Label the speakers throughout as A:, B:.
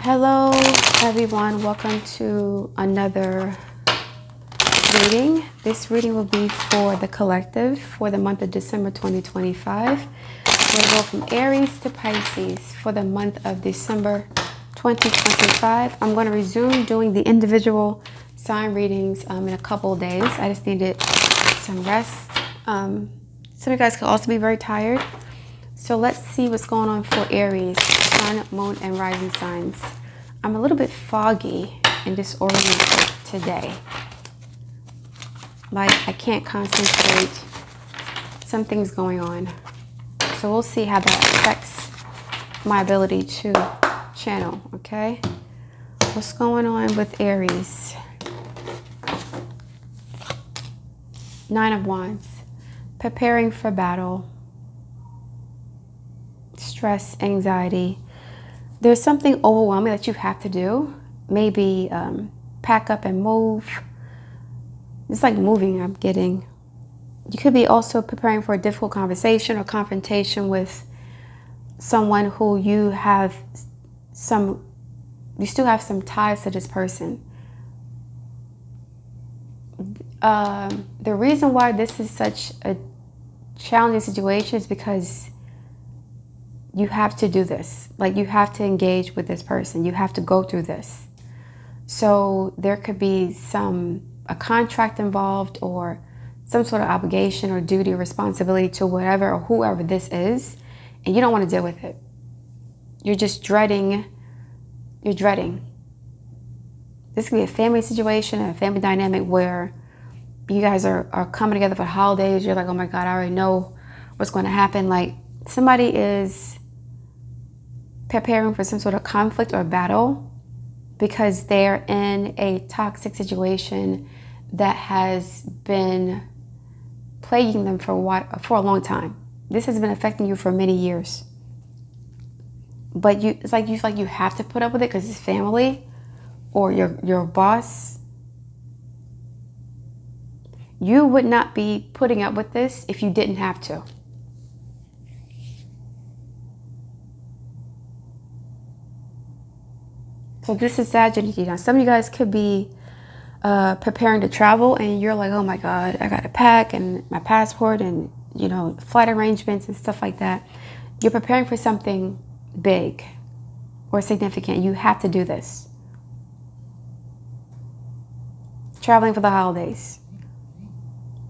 A: Hello everyone, welcome to another reading. This reading will be for the collective for the month of December 2025. We're going to go from Aries to Pisces for the month of December 2025. I'm going to resume doing the individual sign readings in a couple of days. I just needed some rest. Some of you guys could also be very tired. So let's see what's going on for Aries, Sun, Moon, and Rising signs. I'm a little bit foggy and disoriented today. Like I can't concentrate. Something's going on. So we'll see how that affects my ability to channel, okay? What's going on with Aries? Nine of Wands. Preparing for battle. Stress, anxiety. There's something overwhelming that you have to do. Maybe pack up and move. It's like moving, I'm getting. You could be also preparing for a difficult conversation or confrontation with someone who you still have some ties to this person. The reason why this is such a challenging situation is because you have to do this. Like you have to engage with this person. You have to go through this. So there could be a contract involved or some sort of obligation or duty or responsibility to whatever or whoever this is. And you don't want to deal with it. You're just dreading. You're dreading. This could be a family situation, a family dynamic where you guys are coming together for holidays. You're like, oh my God, I already know what's going to happen. Like somebody is preparing for some sort of conflict or battle because they're in a toxic situation that has been plaguing them for a long time. This has been affecting you for many years. But it's like you have to put up with it because it's family or your boss. You would not be putting up with this if you didn't have to. So this is Sagittarius. Now, some of you guys could be preparing to travel and you're like, oh my God, I got to pack and my passport and, flight arrangements and stuff like that. You're preparing for something big or significant. You have to do this. Traveling for the holidays,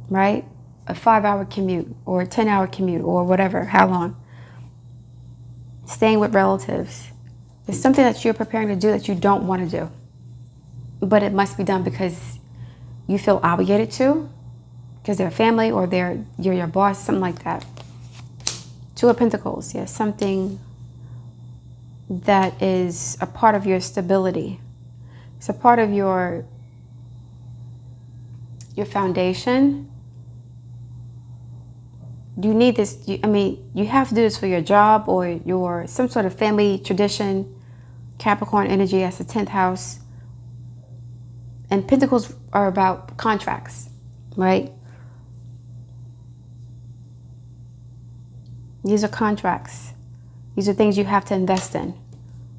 A: right? A 5-hour commute or a 10-hour commute or whatever, how long? Staying with relatives. There's something that you're preparing to do that you don't want to do. But it must be done because you feel obligated to, because they're family or you're your boss, something like that. Two of Pentacles, yes, something that is a part of your stability. It's a part of your foundation. You need this, you have to do this for your job or your some sort of family tradition. Capricorn energy as the 10th house. And Pentacles are about contracts, right? These are contracts. These are things you have to invest in.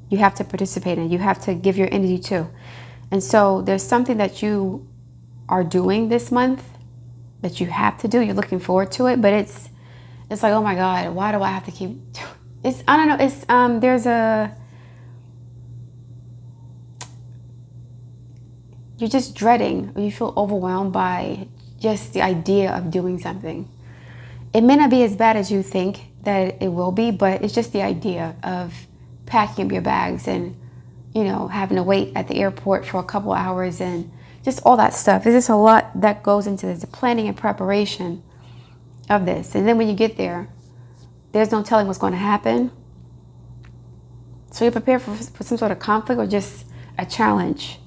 A: You have to participate in. You have to give your energy to. And so there's something that you are doing this month that you have to do. You're looking forward to it, but it's like, oh my God, why do I have to keep? I don't know. It's you're just dreading, or you feel overwhelmed by just the idea of doing something. It may not be as bad as you think that it will be, but it's just the idea of packing up your bags and, having to wait at the airport for a couple hours and just all that stuff. There's just a lot that goes into this, the planning and preparation of this. And then when you get there, there's no telling what's going to happen. So you're prepared for some sort of conflict or just a challenge.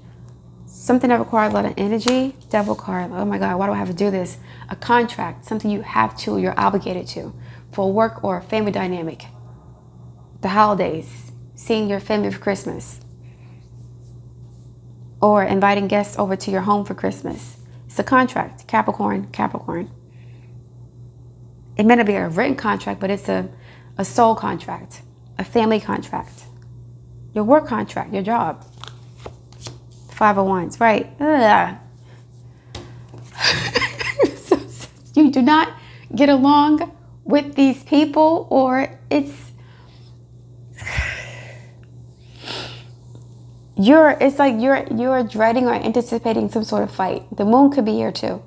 A: Something that requires a lot of energy. Devil card. Oh my God, why do I have to do this? A contract, something you have to, you're obligated to for work or a family dynamic. The holidays, seeing your family for Christmas. Or inviting guests over to your home for Christmas. It's a contract. Capricorn. It may not be a written contract, but it's a soul contract, a family contract. Your work contract, your job. 5 of Wands, right? Ugh. You do not get along with these people, or it's like you're dreading or anticipating some sort of fight. The moon could be here too.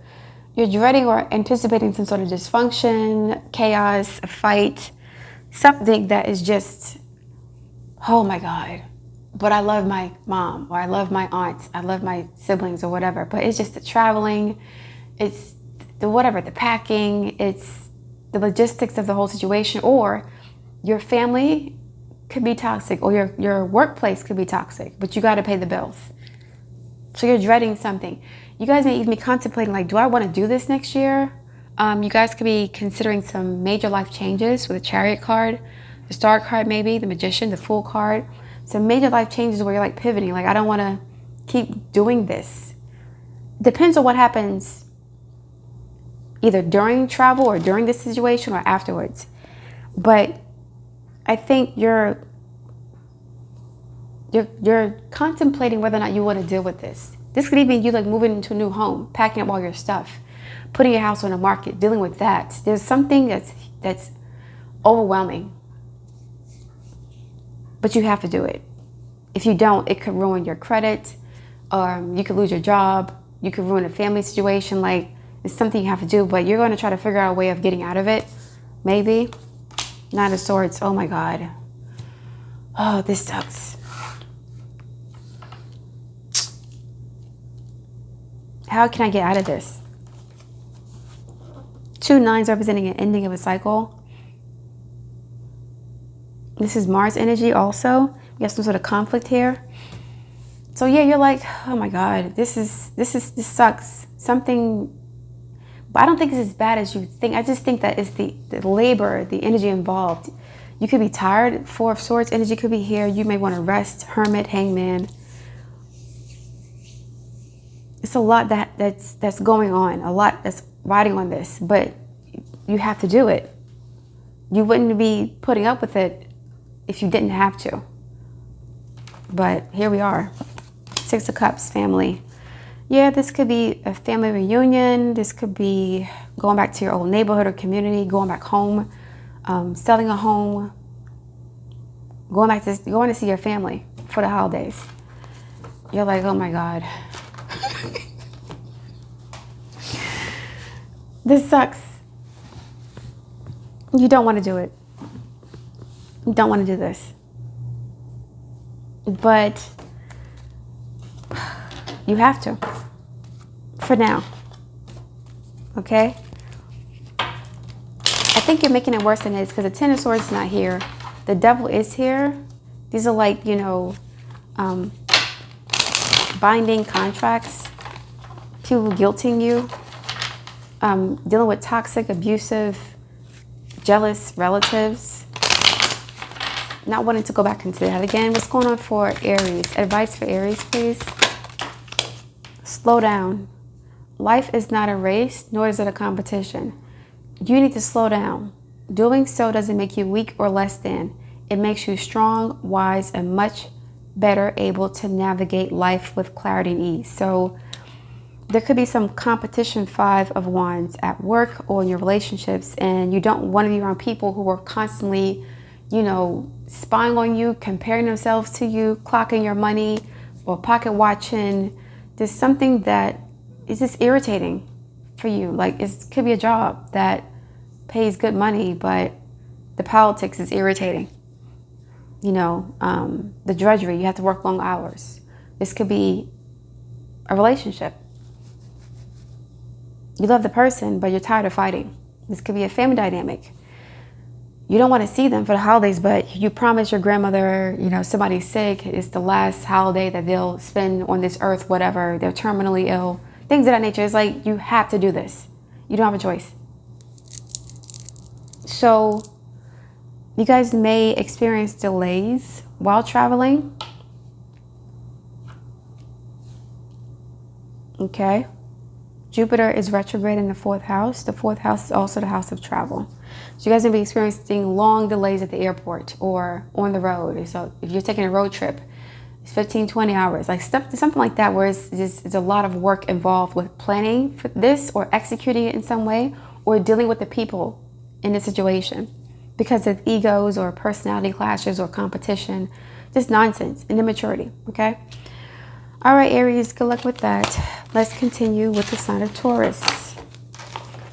A: You're dreading or anticipating some sort of dysfunction, chaos, a fight, something that is just, oh my God. But I love my mom, or I love my aunts, I love my siblings, or whatever. But it's just the traveling, it's the whatever, the packing, it's the logistics of the whole situation. Or your family could be toxic, or your workplace could be toxic, but you got to pay the bills. So you're dreading something. You guys may even be contemplating, like, do I want to do this next year? You guys could be considering some major life changes with the Chariot card, the Star card maybe, the Magician, the Fool card. Some major life changes where you're like pivoting, like, I don't want to keep doing this. Depends on what happens either during travel or during this situation or afterwards. But I think you're contemplating whether or not you want to deal with this. This could even be you like moving into a new home, packing up all your stuff, putting your house on the market, dealing with that. There's something that's overwhelming. But you have to do it. If you don't, it could ruin your credit. You could lose your job. You could ruin a family situation. Like, it's something you have to do, but you're going to try to figure out a way of getting out of it. Maybe. Nine of Swords. Oh my God. Oh, this sucks. How can I get out of this? 2 nines representing an ending of a cycle. This is Mars energy also. You have some sort of conflict here. So yeah, you're like, oh my God, this sucks. Something, but I don't think it's as bad as you think. I just think that it's the labor, the energy involved. You could be tired. 4 of Swords energy could be here. You may want to rest. Hermit, Hangman. It's a lot that's going on. A lot that's riding on this, but you have to do it. You wouldn't be putting up with it if you didn't have to. But here we are. 6 of Cups, family. Yeah, this could be a family reunion. This could be going back to your old neighborhood or community, going back home, selling a home, going to see your family for the holidays. You're like, oh my God. This sucks. You don't want to do it. You don't want to do this. But you have to. For now. Okay? I think you're making it worse than it is because the 10 of Swords is not here. The Devil is here. These are like, binding contracts. People guilting you. Dealing with toxic, abusive, jealous relatives. Not wanting to go back into that again. What's going on for Aries? Advice for Aries, please. Slow down. Life is not a race, nor is it a competition. You need to slow down. Doing so doesn't make you weak or less than. It makes you strong, wise, and much better able to navigate life with clarity and ease. So there could be some competition, 5 of Wands, at work or in your relationships, and you don't want to be around people who are constantly, spying on you, comparing themselves to you, clocking your money, or pocket watching. There's something that is just irritating for you. Like, it could be a job that pays good money, but the politics is irritating. The drudgery, you have to work long hours. This could be a relationship. You love the person, but you're tired of fighting. This could be a family dynamic. You don't want to see them for the holidays, but you promise your grandmother, somebody's sick. It's the last holiday that they'll spend on this earth, whatever. They're terminally ill. Things of that nature. It's like, you have to do this. You don't have a choice. So you guys may experience delays while traveling. Okay. Jupiter is retrograde in the 4th house. The 4th house is also the house of travel. So you guys are going to be experiencing long delays at the airport or on the road. So if you're taking a road trip, it's 15, 20 hours, like something like that, where it's a lot of work involved with planning for this or executing it in some way or dealing with the people in the situation because of egos or personality clashes or competition, just nonsense and immaturity, okay? All right, Aries, good luck with that. Let's continue with the sign of Taurus.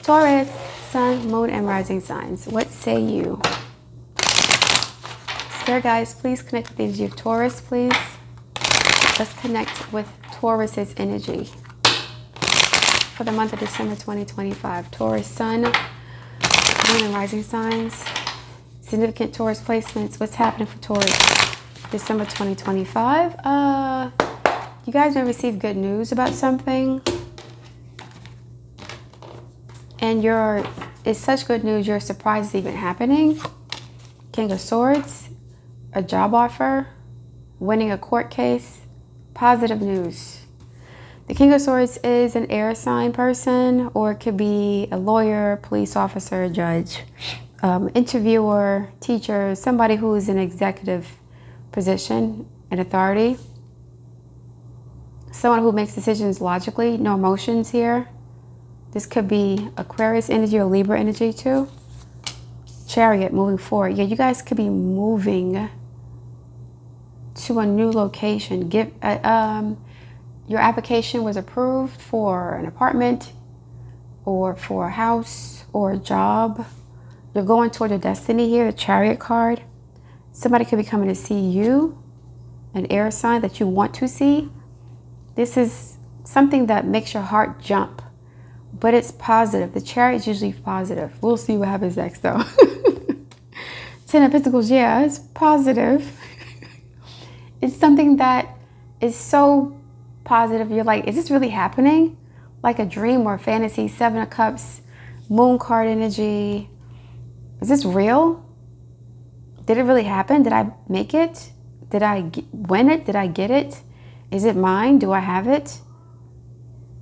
A: Taurus, sun, moon, and rising signs. What say you? Spirit guys, please connect with the energy of Taurus, please. Let's connect with Taurus's energy for the month of December 2025. Taurus, sun, moon, and rising signs. Significant Taurus placements. What's happening for Taurus December 2025? You guys may receive good news about something. And it's such good news, you're surprised it's even happening. King of Swords, a job offer, winning a court case, positive news. The King of Swords is an air sign person, or it could be a lawyer, police officer, judge, interviewer, teacher, somebody who is in executive position and authority. Someone who makes decisions logically, no emotions here. This could be Aquarius energy or Libra energy too. Chariot, moving forward. Yeah, you guys could be moving to a new location. Your application was approved for an apartment or for a house or a job. You're going toward your destiny here, the Chariot card. Somebody could be coming to see you, an air sign that you want to see. This is something that makes your heart jump, but it's positive. The Chariot is usually positive. We'll see what happens next though. 10 of Pentacles, yeah, it's positive. It's something that is so positive. You're like, is this really happening? Like a dream or a fantasy. 7 of Cups, Moon card energy. Is this real? Did it really happen? Did I make it? Did I win it? Did I get it? Is it mine? Do I have it?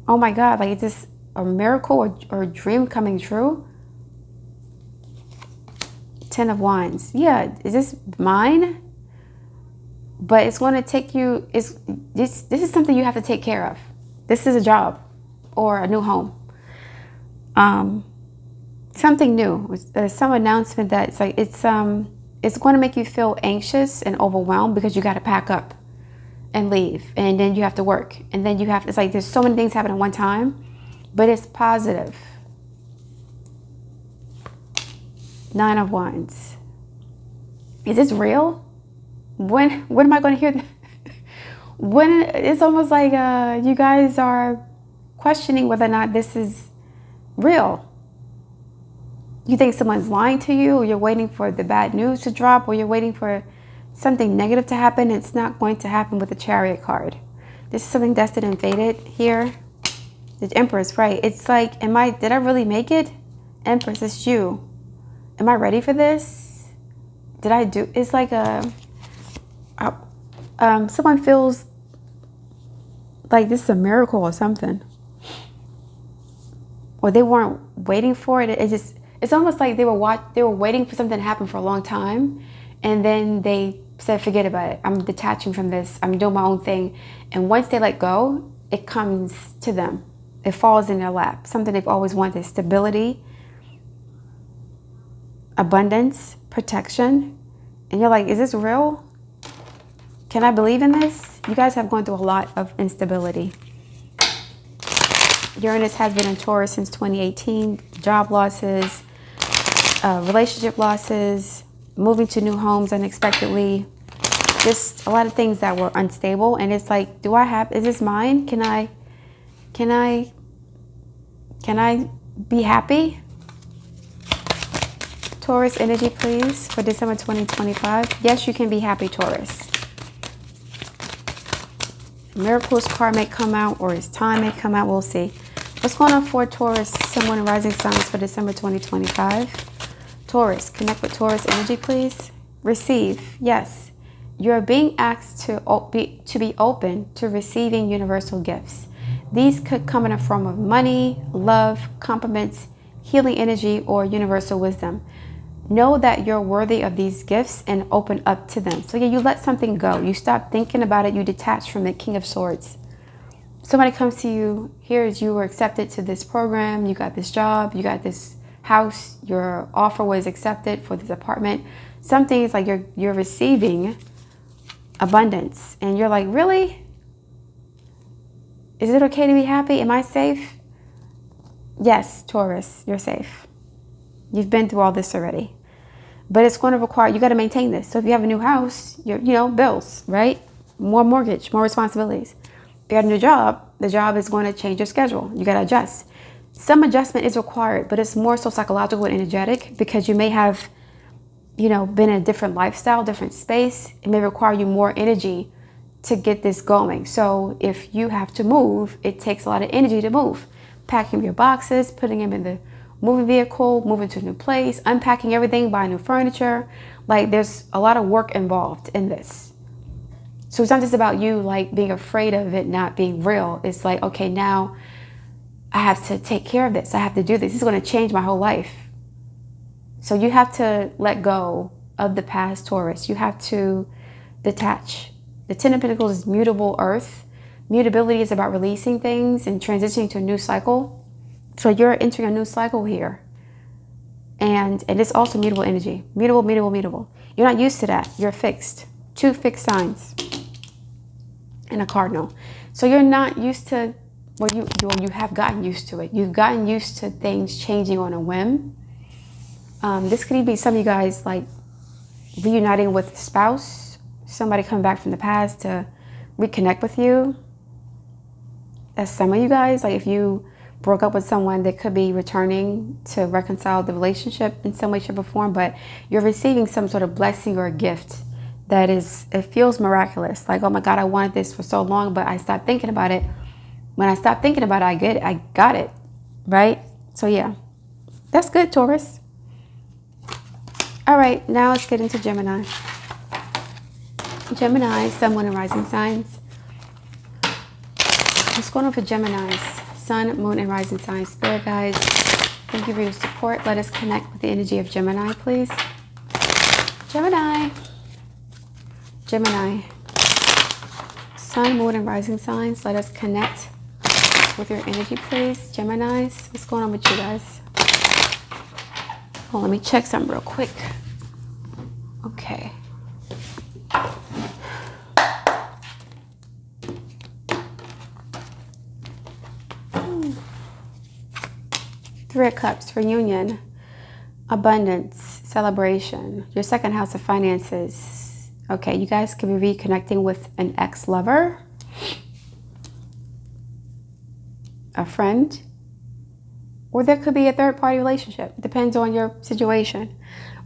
A: Oh my God, like, is this a miracle or a dream coming true? 10 of Wands. Yeah, is this mine? But it's going to take you, this is something you have to take care of. This is a job or a new home. Something new. Some announcement that it's like, it's going to make you feel anxious and overwhelmed because you got to pack up and leave, and then you have to work, and then it's like there's so many things happening at one time, but it's positive. 9 of Wands. Is this real? When am I going to hear that? When it's almost like you guys are questioning whether or not this is real. You think someone's lying to you, or you're waiting for the bad news to drop, or you're waiting for something negative to happen. It's not going to happen with the Chariot card. This is something destined and fated here. The Empress, right? It's like, did I really make it? Empress, it's you. Am I ready for this? Did I do? It's like someone feels like this is a miracle or something, or they weren't waiting for it. It's almost like they were waiting for something to happen for a long time, and then they said, forget about it. I'm detaching from this. I'm doing my own thing. And once they let go, it comes to them. It falls in their lap. Something they've always wanted: stability, abundance, protection. And you're like, is this real? Can I believe in this? You guys have gone through a lot of instability. Uranus has been in Taurus since 2018. Job losses, relationship losses, moving to new homes unexpectedly. Just a lot of things that were unstable. And it's like, is this mine? Can I be happy? Taurus energy, please, for December 2025. Yes, you can be happy, Taurus. Miracles card may come out, or his time may come out. We'll see. What's going on for Taurus, Sun, Moon, and Rising signs for December 2025? Taurus, connect with Taurus energy, please. Receive. Yes. You're being asked to be open to receiving universal gifts. These could come in a form of money, love, compliments, healing energy, or universal wisdom. know that you're worthy of these gifts and open up to them. So yeah, you let something go. You stop thinking about it. You detach from the King of Swords. Somebody comes to you, here's you were accepted to this program, you got this job, you got this house, your offer was accepted for this apartment. Something is like you're receiving abundance. And you're like, really? Is it okay to be happy? Am I safe? Yes, Taurus, you're safe. You've been through all this already. But it's going to require, you got to maintain this. So if you have a new house, bills, right? More mortgage, more responsibilities. If you have a new job, the job is going to change your schedule. You got to adjust. Some adjustment is required, but it's more so psychological and energetic because you may have, been in a different lifestyle, different space. It may require you more energy to get this going. So if you have to move, it takes a lot of energy to move. Packing your boxes, putting them in the moving vehicle, moving to a new place, unpacking everything, buying new furniture. Like there's a lot of work involved in this. So it's not just about you like being afraid of it not being real. It's like, okay, now I have to take care of this. I have to do this. This is going to change my whole life. So you have to let go of the past, Taurus. You have to detach. The Ten of Pentacles is mutable earth. Mutability is about releasing things and transitioning to a new cycle. So you're entering a new cycle here. And it's also mutable energy. Mutable, mutable, mutable. You're not used to that. You're fixed. 2 fixed signs. And a cardinal. So you're not used to, you have gotten used to it. You've gotten used to things changing on a whim. This could even be some of you guys like reuniting with a spouse, somebody coming back from the past to reconnect with you. That's some of you guys. Like if you broke up with someone, that could be returning to reconcile the relationship in some way, shape, or form, but you're receiving some sort of blessing or a gift that it feels miraculous. Like, oh my God, I wanted this for so long, but I stopped thinking about it. When I stopped thinking about it, I got it, right? So yeah, that's good, Taurus. All right, now let's get into Gemini. Gemini, Sun, Moon, and Rising signs. What's going on for Geminis? Sun, Moon, and Rising signs. Spirit guides, thank you for your support. Let us connect with the energy of Gemini, please. Gemini. Gemini. Sun, Moon, and Rising signs. Let us connect with your energy, please. Geminis, what's going on with you guys? Oh, let me check something real quick. Okay. Three of Cups, reunion, abundance, celebration, your second house of finances. Okay, you guys could be reconnecting with an ex-lover, a friend, or there could be a third-party relationship. It depends on your situation.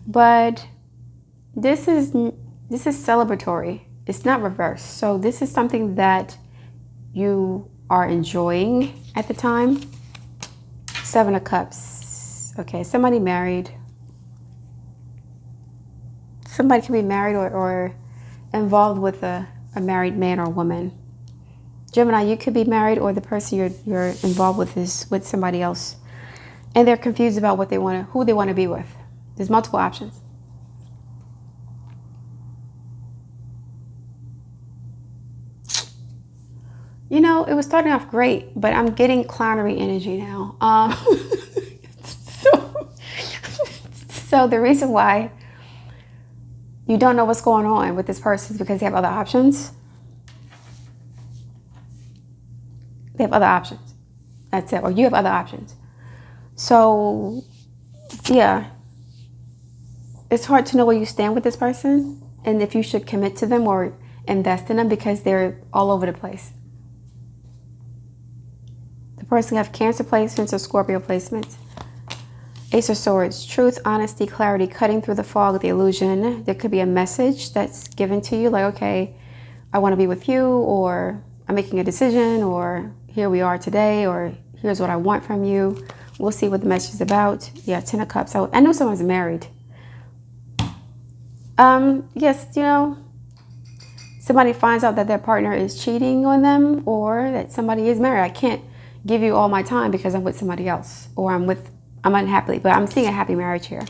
A: But this is celebratory. It's not reversed. So this is something that you are enjoying at the time. 7 of Cups. Okay, somebody married. Somebody can be married or involved with a married man or woman. Gemini, you could be married, or the person you're involved with is with somebody else. And they're confused about who they want to be with. There's multiple options. It was starting off great, but I'm getting clownery energy now. So the reason why you don't know what's going on with this person is because they have other options. They have other options. That's it. Or you have other options. So, yeah. It's hard to know where you stand with this person and if you should commit to them or invest in them because they're all over the place. The person have Cancer placements or Scorpio placements. Ace of Swords, truth, honesty, clarity, cutting through the fog of the illusion. There could be a message that's given to you like, okay, I want to be with you, or I'm making a decision, or here we are today, or here's what I want from you. We'll see what the message is about. Yeah, 10 of Cups. I know someone's married. Yes, somebody finds out that their partner is cheating on them, or that somebody is married. I can't give you all my time because I'm with somebody else, or I'm unhappily, but I'm seeing a happy marriage here.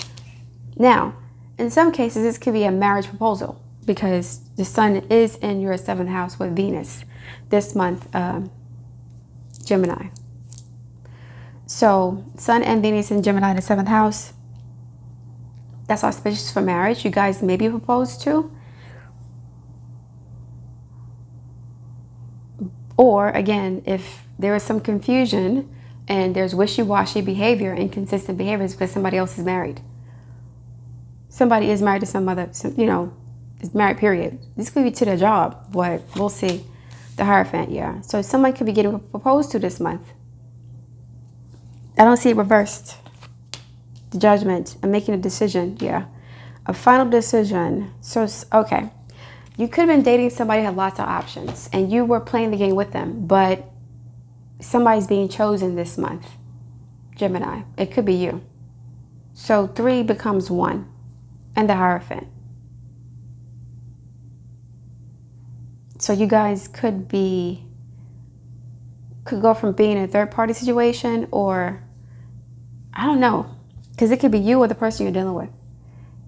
A: Now, in some cases, this could be a marriage proposal because the sun is in your 7th house with Venus this month, Gemini. So sun and Venus in Gemini in the 7th house, that's auspicious for marriage. You guys may be proposed to. Or again, if there is some confusion and there's wishy-washy behavior, inconsistent behaviors because somebody else is married. Somebody is married to some other, is married, period. This could be to their job, but we'll see. The Hierophant, yeah. So someone could be getting proposed to this month. I don't see it reversed. The Judgment. I'm making a decision, yeah. A final decision. So, okay. You could have been dating somebody who had lots of options and you were playing the game with them, but somebody's being chosen this month. Gemini. It could be you. So 3 becomes 1. And the Hierophant. So you guys could go from being in a third-party situation, or I don't know, because it could be you or the person you're dealing with.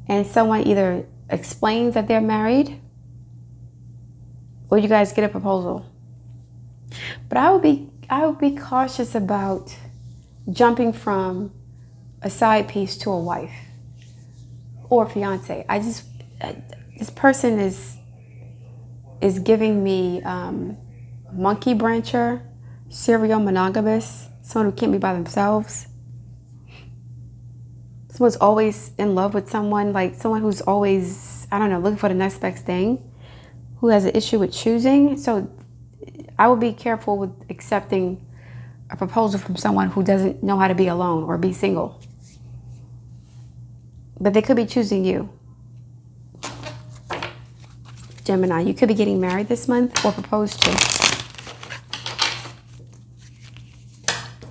A: And someone either explains that they're married or you guys get a proposal. But I would be cautious about jumping from a side piece to a wife or fiance. This person is giving me monkey brancher, serial monogamous, someone who can't be by themselves. Someone's always in love with someone, like someone who's always, I don't know, looking for the next best thing, who has an issue with choosing. So I would be careful with accepting a proposal from someone who doesn't know how to be alone or be single. But they could be choosing you. Gemini, you could be getting married this month or proposed to.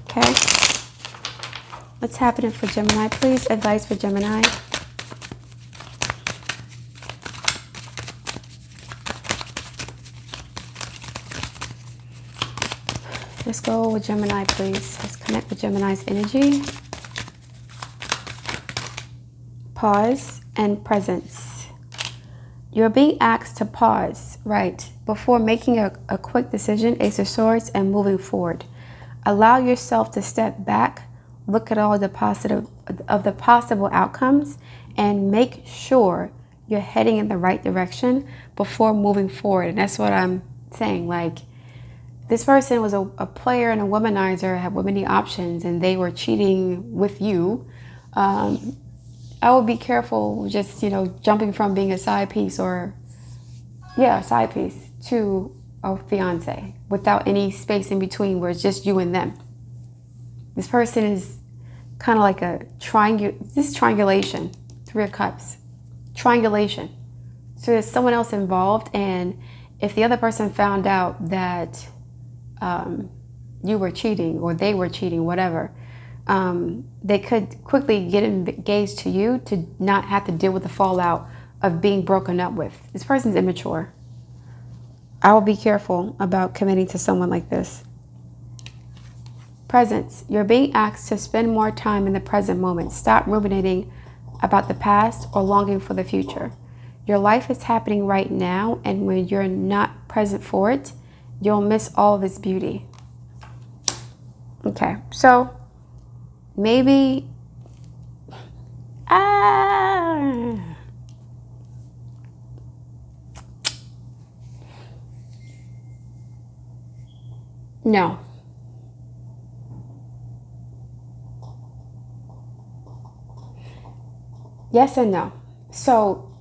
A: Okay. What's happening for Gemini, please? Advice for Gemini. Let's go with Gemini, please. Let's connect with Gemini's energy. Pause and presence. You're being asked to pause, right, before making a quick decision, Ace of Swords, and moving forward. Allow yourself to step back, look at all the possible outcomes, and make sure you're heading in the right direction before moving forward. And that's what I'm saying. Like, this person was a player and a womanizer, had many options, and they were cheating with you. I would be careful just, jumping from being a side piece a side piece to a fiance without any space in between where it's just you and them. This person is kind of like triangulation, 3 of Cups, triangulation. So there's someone else involved, and if the other person found out that you were cheating or they were cheating, whatever, they could quickly get engaged to you to not have to deal with the fallout of being broken up with. This person's immature. I will be careful about committing to someone like this. Presence. You're being asked to spend more time in the present moment. Stop ruminating about the past or longing for the future. Your life is happening right now, and when you're not present for it, you'll miss all of its beauty. Okay, so maybe no. Yes and no. So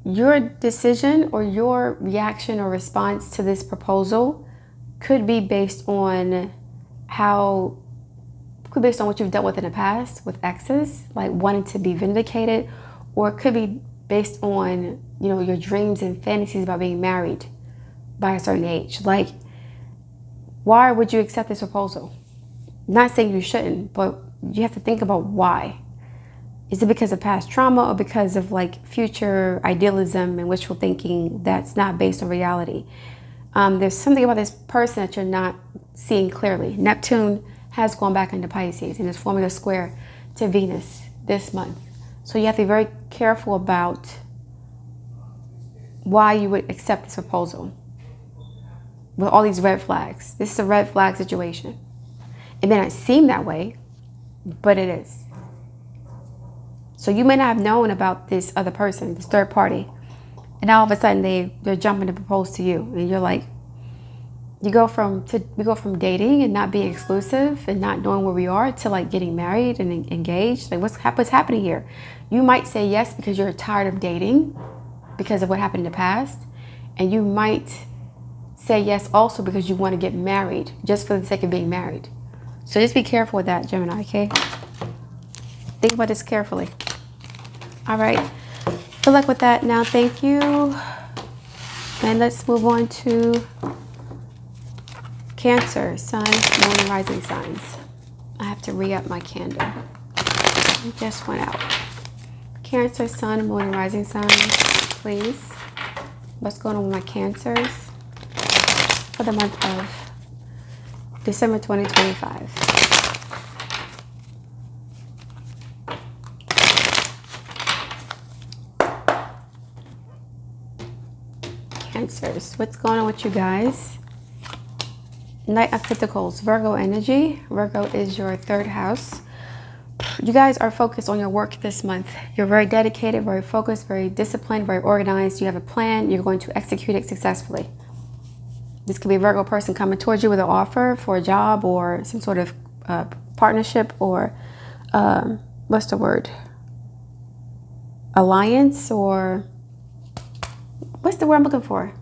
A: your decision or your reaction or response to this proposal could be based on what you've dealt with in the past with exes, like wanting to be vindicated, or it could be based on, your dreams and fantasies about being married by a certain age. Like, why would you accept this proposal? Not saying you shouldn't, but you have to think about why. Is it because of past trauma or because of future idealism and wishful thinking that's not based on reality? There's something about this person that you're not seeing clearly. Neptune has gone back into Pisces and is forming a square to Venus this month. So you have to be very careful about why you would accept this proposal with all these red flags. This is a red flag situation. It may not seem that way, but it is. So you may not have known about this other person, this third party, and now all of a sudden they're jumping to propose to you, and you're like, we go from dating and not being exclusive and not knowing where we are to like getting married and engaged. Like what's happening here? You might say yes because you're tired of dating because of what happened in the past, and you might say yes also because you want to get married just for the sake of being married. So just be careful with that, Gemini, okay? Think about this carefully. All right. Good luck with that. Now, thank you. And let's move on to Cancer, Sun, Moon, and Rising signs. I have to re-up my candle. It just went out. Cancer, Sun, Moon, and Rising signs, please. What's going on with my Cancers for the month of December 2025? Cancers, what's going on with you guys? Knight of Pentacles, Virgo energy. Virgo is your third house. You guys are focused on your work this month. You're very dedicated, very focused, very disciplined, very organized. You have a plan. You're going to execute it successfully. This could be a Virgo person coming towards you with an offer for a job or some sort of partnership or what's the word? Alliance, or what's the word I'm looking for?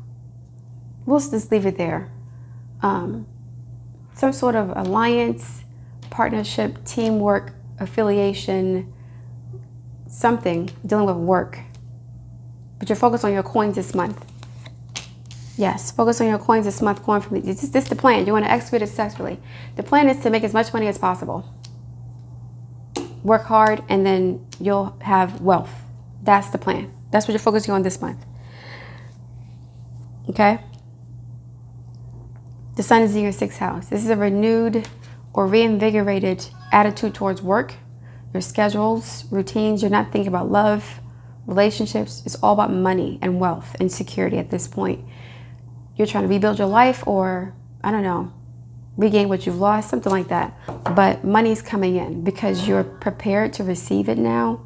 A: We'll just leave it there. Some sort of alliance, partnership, teamwork, affiliation, something dealing with work. But you're focused on your coins this month. Yes, focus on your coins this month. Going from this is the plan. You want to execute it successfully. The plan is to make as much money as possible. Work hard, and then you'll have wealth. That's the plan. That's what you're focusing on this month. Okay? The Sun is in your 6th house. This is a renewed or reinvigorated attitude towards work, your schedules, routines. You're not thinking about love, relationships. It's all about money and wealth and security at this point. You're trying to rebuild your life, or, I don't know, regain what you've lost, something like that. But money's coming in because you're prepared to receive it now.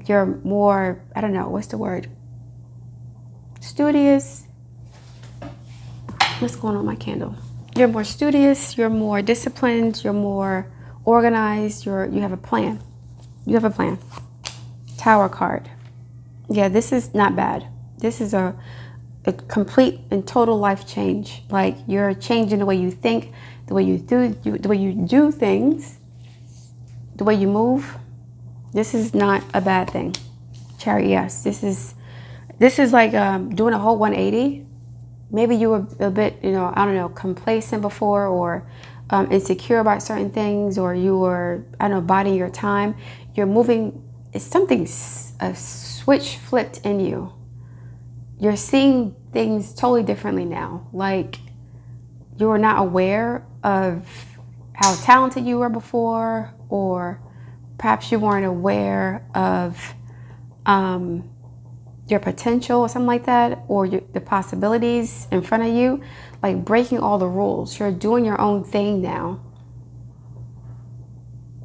A: You're more, I don't know, what's the word? Studious. What's going on with my candle? You're more studious, you're more disciplined, you're more organized, you have a plan. You have a plan. Tower card. Yeah, this is not bad. This is a complete and total life change. Like, you're changing the way you think, the way you do things, the way you move. This is not a bad thing. Chariot, yes. This is like doing a whole 180. Maybe you were a bit, I don't know, complacent before, or insecure about certain things, or you were, I don't know, biding your time. You're moving, it's something, a switch flipped in you. You're seeing things totally differently now. Like, you were not aware of how talented you were before, or perhaps you weren't aware of your potential or something like that, or the possibilities in front of you, like breaking all the rules. You're doing your own thing now.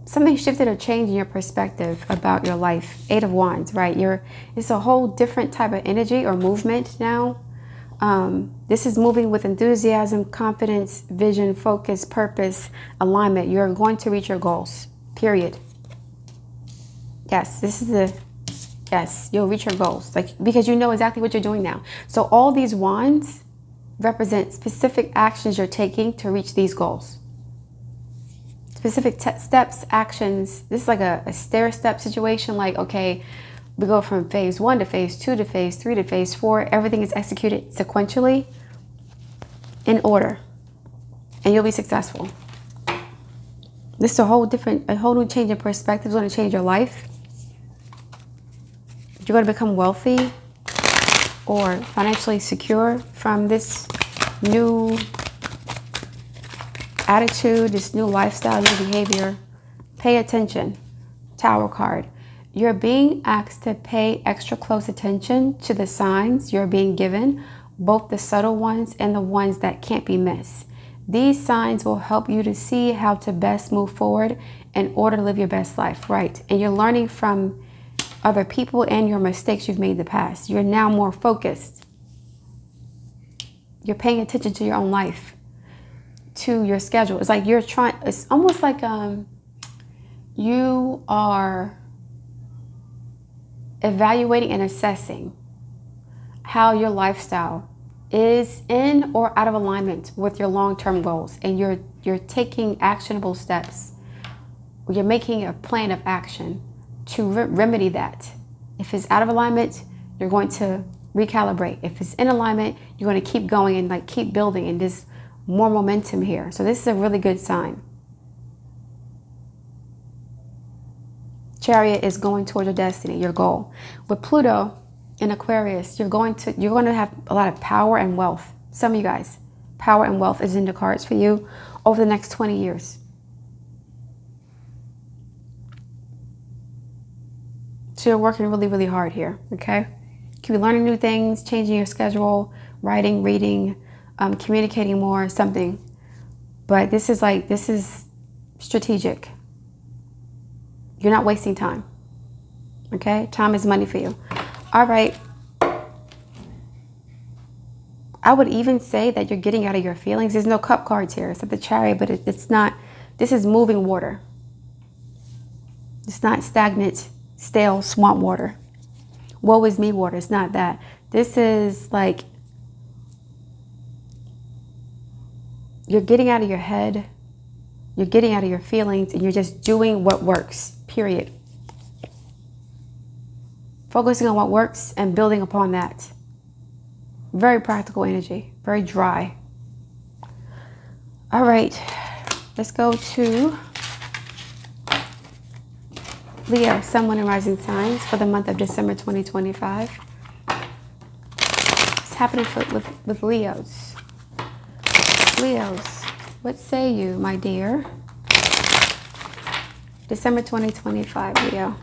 A: Something shifted or changed in your perspective about your life. 8 of Wands, right? It's a whole different type of energy or movement now. This is moving with enthusiasm, confidence, vision, focus, purpose, alignment. You're going to reach your goals, period. Yes, yes, you'll reach your goals, like, because you know exactly what you're doing now. So all these wands represent specific actions you're taking to reach these goals. Specific steps, actions. This is like a stair-step situation. Like, okay, we go from phase 1 to phase 2 to phase 3 to phase 4. Everything is executed sequentially in order, and you'll be successful. This is a whole new change in perspective. It's going to change your life. You're going to become wealthy or financially secure from this new attitude, this new lifestyle, new behavior. Pay attention. Tower card. You're being asked to pay extra close attention to the signs you're being given, both the subtle ones and the ones that can't be missed. These signs will help you to see how to best move forward in order to live your best life, right? And you're learning from other people and your mistakes you've made in the past. You're now more focused. You're paying attention to your own life, to your schedule. It's like you're trying, it's almost like you are evaluating and assessing how your lifestyle is in or out of alignment with your long-term goals, and you're taking actionable steps. You're making a plan of action to remedy that. If it's out of alignment, you're going to recalibrate. If it's in alignment, you're going to keep going and like keep building, and there's more momentum here. So this is a really good sign. Chariot is going towards your destiny, your goal. With Pluto in Aquarius, you're going to have a lot of power and wealth. Some of you guys, power and wealth is in the cards for you over the next 20 years. So you're working really, really hard here, okay? You could be learning new things, changing your schedule, writing, reading, communicating more, something. But this is strategic. You're not wasting time, okay? Time is money for you. All right. I would even say that you're getting out of your feelings. There's no cup cards here. It's at the Chariot, but it's not. This is moving water. It's not stagnant, stale swamp water. Woe is me water. It's not that. This is like you're getting out of your head. You're getting out of your feelings, and you're just doing what works, period. Focusing on what works and building upon that. Very practical energy, very dry. All right, let's go to Leo, Sun, Moon, and Rising signs for the month of December 2025. What's happening with Leos? Leos, what say you, my dear? December 2025, Leo.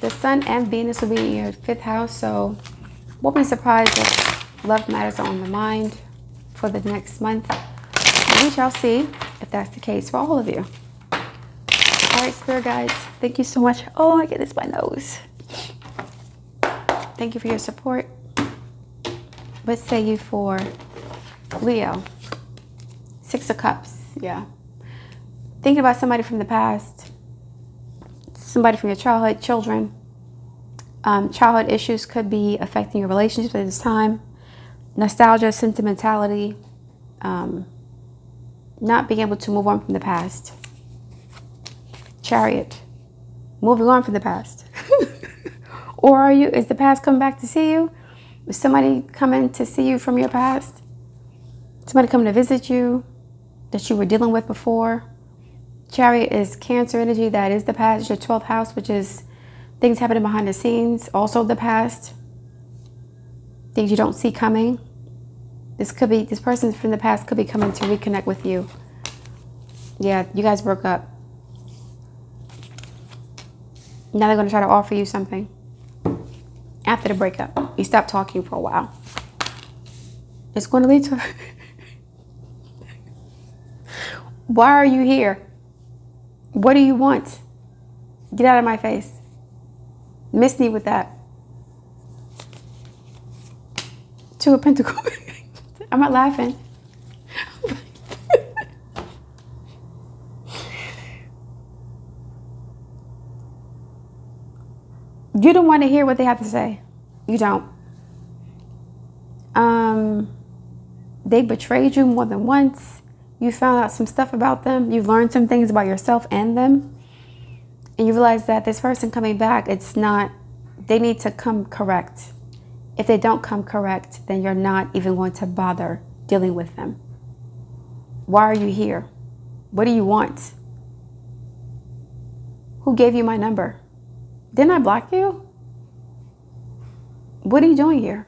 A: The Sun and Venus will be in your 5th house, so won't be surprised if love matters are on the mind for the next month. We shall see if that's the case for all of you. All right, Spirit guides, thank you so much. Oh my goodness, my nose. Thank you for your support. What say you for Leo? 6 of Cups, yeah. Thinking about somebody from the past, somebody from your childhood, children. Childhood issues could be affecting your relationships at this time. Nostalgia, sentimentality, not being able to move on from the past. Chariot, moving on from the past. Or is the past coming back to see you? Is somebody coming to see you from your past? Somebody coming to visit you that you were dealing with before? Chariot is Cancer energy. That is the past. It's your 12th house, which is things happening behind the scenes. Also the past. Things you don't see coming. This person from the past could be coming to reconnect with you. Yeah, you guys broke up. Now they're going to try to offer you something. After the breakup, you stopped talking for a while. It's going to lead to... Why are you here? What do you want? Get out of my face. Miss me with that. 2 of Pentacles. I'm not laughing. You don't want to hear what they have to say. You don't. They betrayed you more than once. You found out some stuff about them. You've learned some things about yourself and them. And you realize that this person coming back, they need to come correct. If they don't come correct, then you're not even going to bother dealing with them. Why are you here? What do you want? Who gave you my number? Didn't I block you? What are you doing here?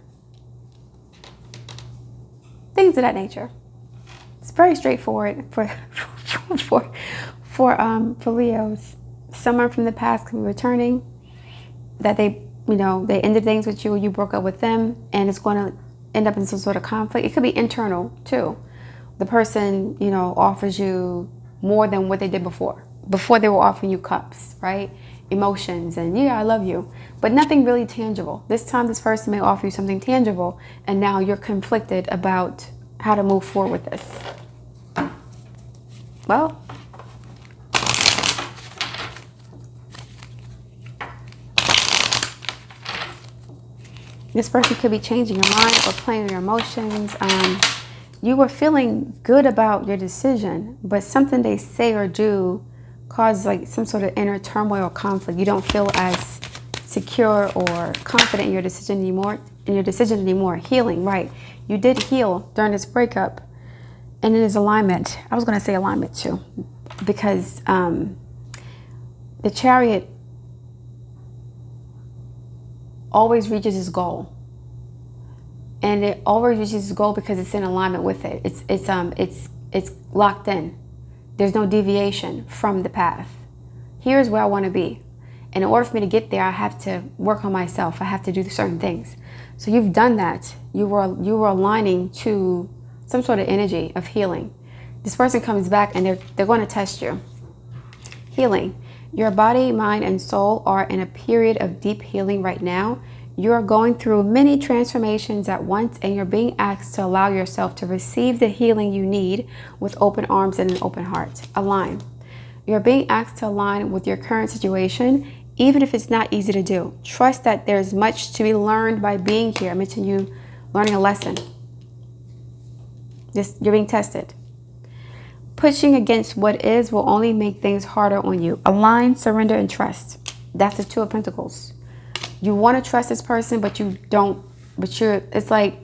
A: Things of that nature. It's very straightforward for Leos. Someone from the past can be returning, that they ended things with you, or you broke up with them, and it's going to end up in some sort of conflict. It could be internal too. The person, offers you more than what they did before. Before they were offering you cups, right? Emotions and yeah, I love you, but nothing really tangible. This time this person may offer you something tangible, and now you're conflicted about how to move forward with this. Well, this person could be changing your mind or playing your emotions. You were feeling good about your decision, but something they say or do cause like some sort of inner turmoil or conflict. You don't feel as secure or confident in your decision anymore. Healing, right? You did heal during this breakup, and it is alignment. I was going to say alignment too, because the Chariot always reaches its goal. And it always reaches its goal because it's in alignment with it. It's locked in. There's no deviation from the path. Here's where I want to be. And in order for me to get there, I have to work on myself. I have to do certain things. So you've done that. You were aligning to some sort of energy of healing. This person comes back and they're going to test you. Healing. Your body, mind, and soul are in a period of deep healing right now. You're going through many transformations at once, and you're being asked to allow yourself to receive the healing you need with open arms and an open heart. Align. You're being asked to align with your current situation, even if it's not easy to do. Trust that there's much to be learned by being here. I mentioned you learning a lesson. You're being tested. Pushing against what is will only make things harder on you. Align, surrender, and trust. That's the Two of Pentacles. You want to trust this person, but you don't. It's like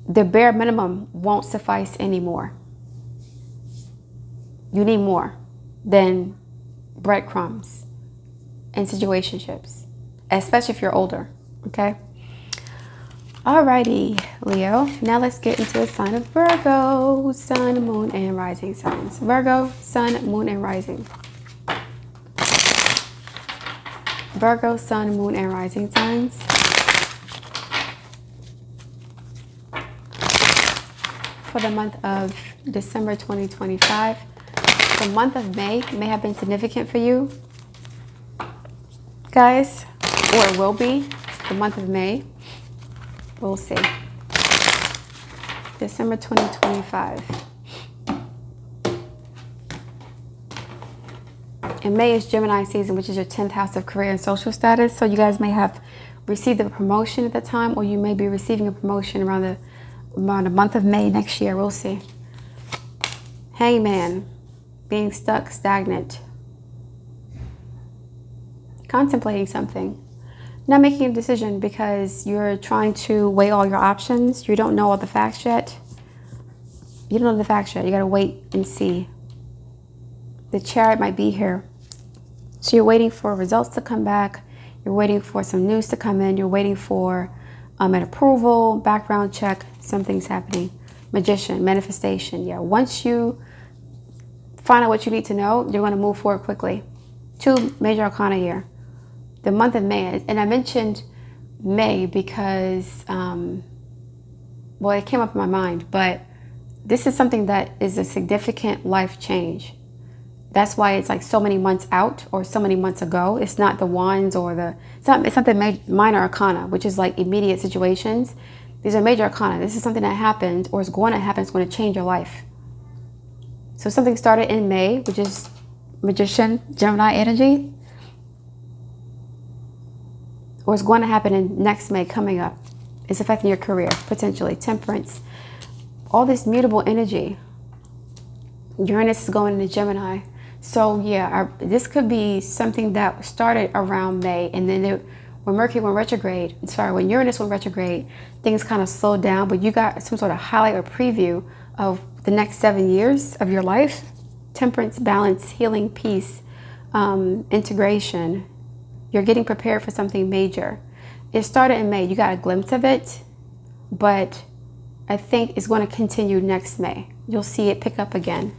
A: the bare minimum won't suffice anymore. You need more than breadcrumbs and situationships, especially if you're older, okay? Alrighty, Leo. Now let's get into the sign of Virgo. Sun, moon, and rising signs. Virgo, sun, moon, and rising. Virgo, sun, moon, and rising signs. For the month of December 2025. The month of May have been significant for you, guys, or it will be. The month of May. We'll see. December 2025. And May is Gemini season, which is your 10th house of career and social status. So you guys may have received a promotion at the time, or you may be receiving a promotion around the month of May next year. We'll see. Hangman. Being stuck, stagnant. Contemplating something. Not making a decision because you're trying to weigh all your options. You don't know all the facts yet. You don't know the facts yet. You got to wait and see. The Chariot might be here. So you're waiting for results to come back. You're waiting for some news to come in. You're waiting for an approval, background check. Something's happening. Magician, manifestation. Yeah, once you find out what you need to know, you're going to move forward quickly. 2 major arcana here. The month of May, and I mentioned May because, well, it came up in my mind, but this is something that is a significant life change. That's why it's like so many months out or so many months ago. It's not the wands or it's not the minor arcana, which is like immediate situations. These are major arcana. This is something that happened or is going to happen. It's going to change your life. So something started in May, which is Magician, Gemini energy. Or it's going to happen in next May coming up. It's affecting your career, potentially. Temperance. All this mutable energy. Uranus is going into Gemini. So yeah, this could be something that started around May, and then when Mercury went retrograde, when Uranus went retrograde, things kind of slowed down, but you got some sort of highlight or preview of the next 7 years of your life. Temperance, balance, healing, peace, integration. You're getting prepared for something major. It started in May. You got a glimpse of it, but I think is going to continue next May. You'll see it pick up again.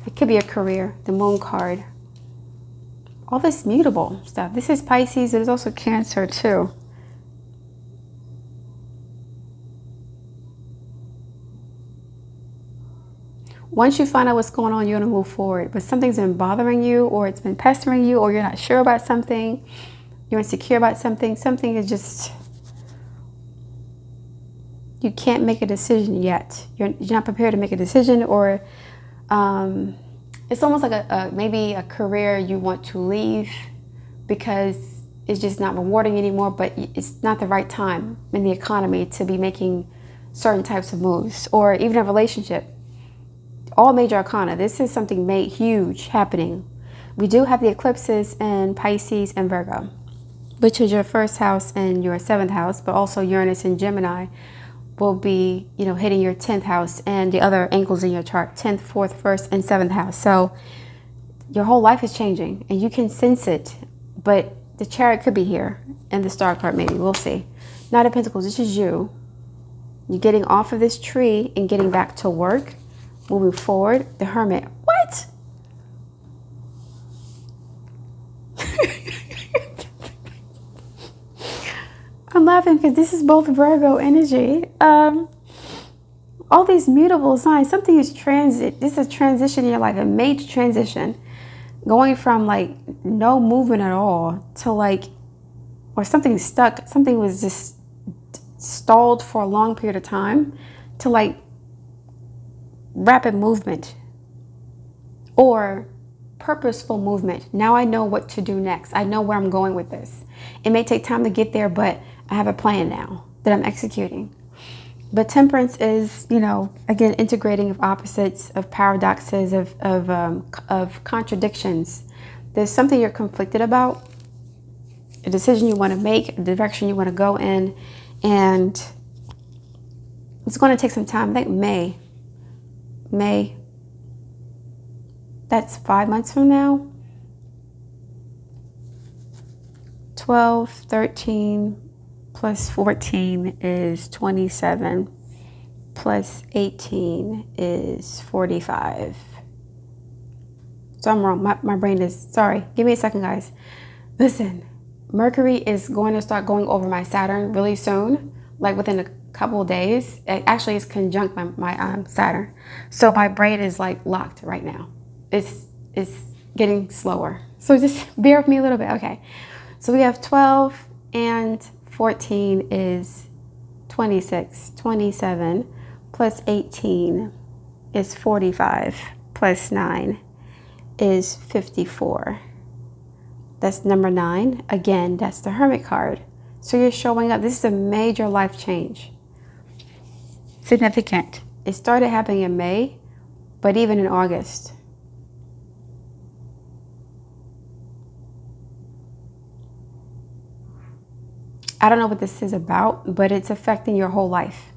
A: It could be a career, the moon card. All this mutable stuff. This is Pisces. There's also Cancer too. Once you find out what's going on, you're going to move forward. But something's been bothering you, or it's been pestering you, or you're not sure about something. You're insecure about something. Something is just... you can't make a decision yet. You're not prepared to make a decision, or it's almost like maybe a career you want to leave because it's just not rewarding anymore, but it's not the right time in the economy to be making certain types of moves, or even a relationship. All major arcana. This is something huge happening. We do have the eclipses in Pisces and Virgo, which is your first house and your 7th house, but also Uranus and Gemini will be, hitting your 10th house and the other angles in your chart, 10th, 4th, 1st, and 7th house. So your whole life is changing and you can sense it, but the Chariot could be here and the Star card maybe, we'll see. Knight of Pentacles, this is you. You're getting off of this tree and getting back to work, moving forward. The Hermit, what? I'm laughing because this is both Virgo energy. All these mutable signs, something is transit. This is a transition in your life, a major transition. Going from like no movement at all to like, or something stuck, something was just stalled for a long period of time, to like rapid movement or purposeful movement. Now I know what to do next. I know where I'm going with this. It may take time to get there, but I have a plan now that I'm executing. But Temperance is, again, integrating of opposites, of paradoxes, of contradictions. There's something you're conflicted about, a decision you want to make, a direction you want to go in, and it's going to take some time. I think May, that's 5 months from now. 12, 13, plus 14 is 27, plus 18 is 45. So I'm wrong. My brain is, sorry. Give me a second, guys. Listen, Mercury is going to start going over my Saturn really soon, like within a couple of days. It actually is conjunct my Saturn. So my brain is like locked right now. It's getting slower. So just bear with me a little bit. Okay. So we have 12 and 14 is 26. 27 plus 18 is 45. Plus 9 is 54. That's number 9. Again, that's the Hermit card. So you're showing up. This is a major life change. Significant. It started happening in May, but even in August. I don't know what this is about, but it's affecting your whole life.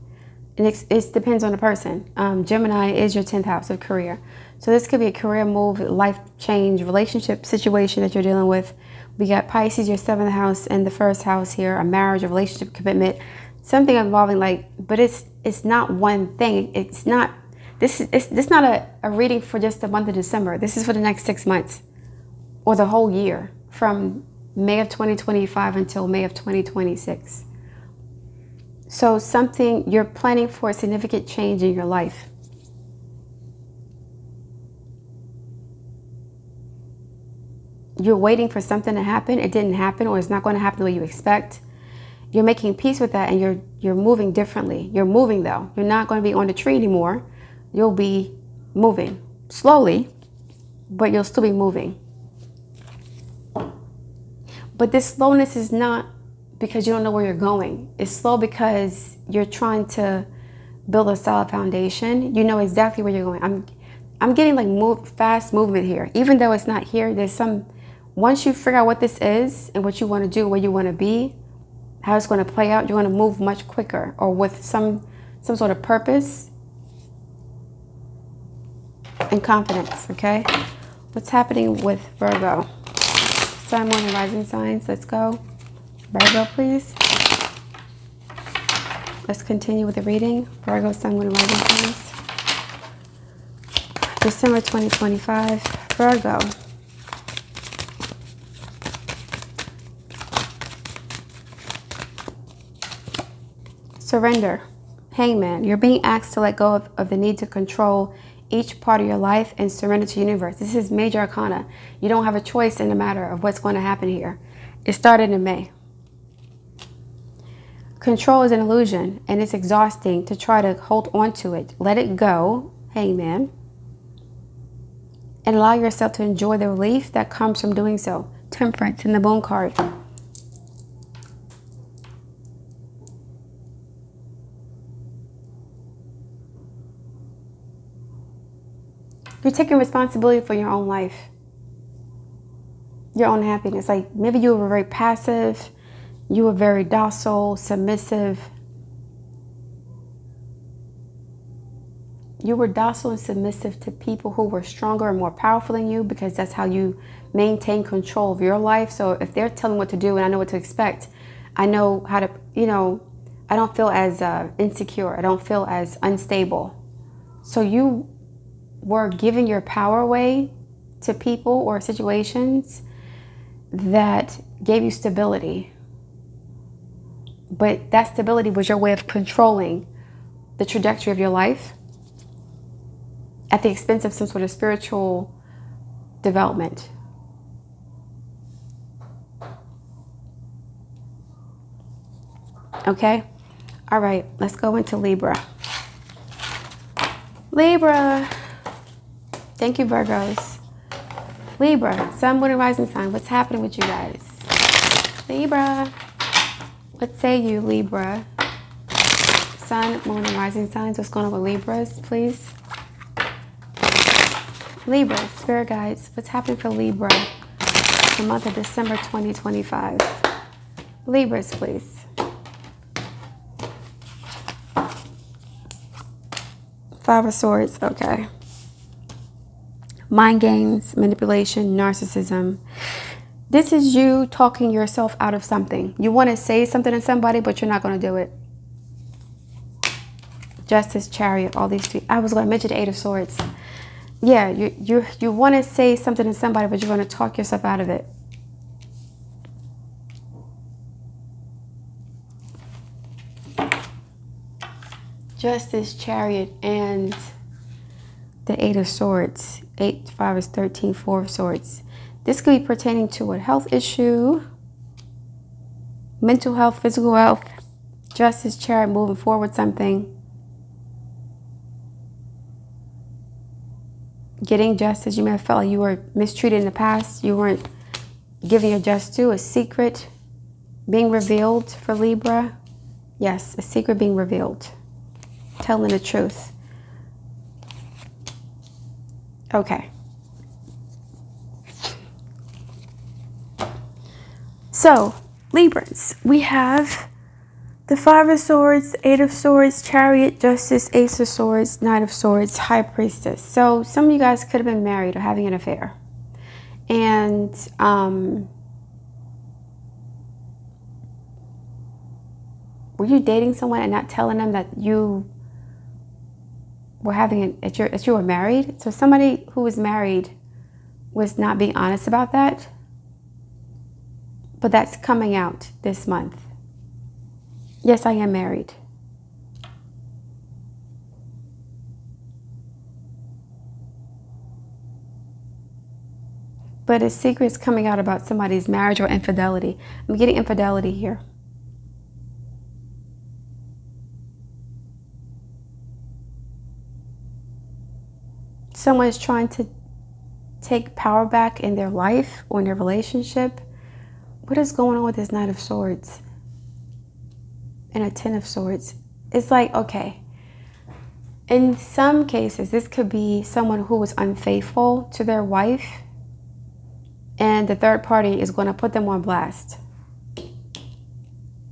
A: And it depends on the person. Gemini is your 10th house of career. So this could be a career move, life change, relationship situation that you're dealing with. We got Pisces, your 7th house, and the 1st house here, a marriage, a relationship, commitment, something involving but it's not one thing. It's not, this is not a reading for just the month of December. This is for the next 6 months or the whole year, from May of 2025 until May of 2026. So you're planning for a significant change in your life. You're waiting for something to happen. It didn't happen, or it's not going to happen the way you expect. You're making peace with that, and you're moving differently. You're moving though. You're not going to be on the tree anymore. You'll be moving slowly, but you'll still be moving. But this slowness is not because you don't know where you're going. It's slow because you're trying to build a solid foundation. You know exactly where you're going. I'm getting like fast movement here. Even though it's not here, once you figure out what this is and what you want to do, where you want to be, how it's going to play out, you're going to move much quicker, or with some sort of purpose and confidence, okay? What's happening with Virgo? Sun, Moon, and Rising signs. Let's go. Virgo, please. Let's continue with the reading. Virgo, Sun, Moon, and Rising signs. December 2025. Virgo. Surrender. Hangman. You're being asked to let go of the need to control each part of your life and surrender to the universe. This is major arcana. You don't have a choice in the matter of what's going to happen here. It started in May. Control is an illusion, and it's exhausting to try to hold on to it. Let it go, Hangman, and allow yourself to enjoy the relief that comes from doing so. Temperance in the Moon card. You're taking responsibility for your own life, your own happiness. Like maybe you were very passive, you were very docile, submissive. You were docile and submissive to people who were stronger and more powerful than you, because that's how you maintain control of your life. So if they're telling what to do and I know what to expect, I know how to, I don't feel as insecure. I don't feel as unstable. So you were giving your power away to people or situations that gave you stability. But that stability was your way of controlling the trajectory of your life at the expense of some sort of spiritual development. Okay? All right, let's go into Libra. Libra. Thank you, Virgos. Libra, Sun, Moon, and Rising sign. What's happening with you guys? Libra. What say you, Libra? Sun, Moon, and Rising signs. What's going on with Libras, please? Libra, Spirit guides. What's happening for Libra? The month of December 2025. Libras, please. Five of Swords. Okay. Mind games, manipulation, narcissism. This is you talking yourself out of something. You want to say something to somebody, but you're not going to do it. Justice, Chariot, all these three. I was going to mention the Eight of Swords. Yeah, you want to say something to somebody, but you're going to talk yourself out of it. Justice, Chariot, and the Eight of Swords. 8, 5 is 13, 4 of Swords. This could be pertaining to a health issue, mental health, physical health. Justice, Chariot, moving forward something. Getting justice. You may have felt like you were mistreated in the past. You weren't giving your just due. A secret being revealed for Libra. Yes, a secret being revealed. Telling the truth. Okay. So, Librans, we have the Five of Swords, Eight of Swords, Chariot, Justice, Ace of Swords, Knight of Swords, High Priestess. So some of you guys could have been married or having an affair. And were you dating someone and not telling them that you were having that you were married? So somebody who was married was not being honest about that. But that's coming out this month. Yes, I am married. But a secret is coming out about somebody's marriage or infidelity. I'm getting infidelity here. Someone is trying to take power back in their life or in their relationship. What is going on with this Knight of Swords and a Ten of Swords? It's like, okay, in some cases, this could be someone who was unfaithful to their wife, and the third party is going to put them on blast.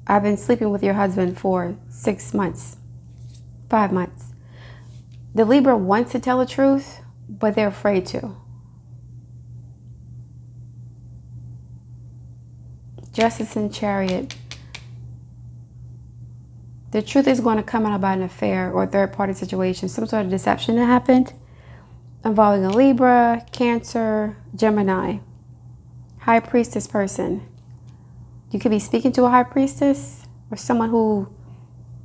A: I've been sleeping with your husband for 6 months, 5 months. The Libra wants to tell the truth, but they're afraid to. Justice and Chariot. The truth is going to come out about an affair or third-party situation, some sort of deception that happened involving a Libra, Cancer, Gemini. High priestess person. You could be speaking to a high priestess or someone who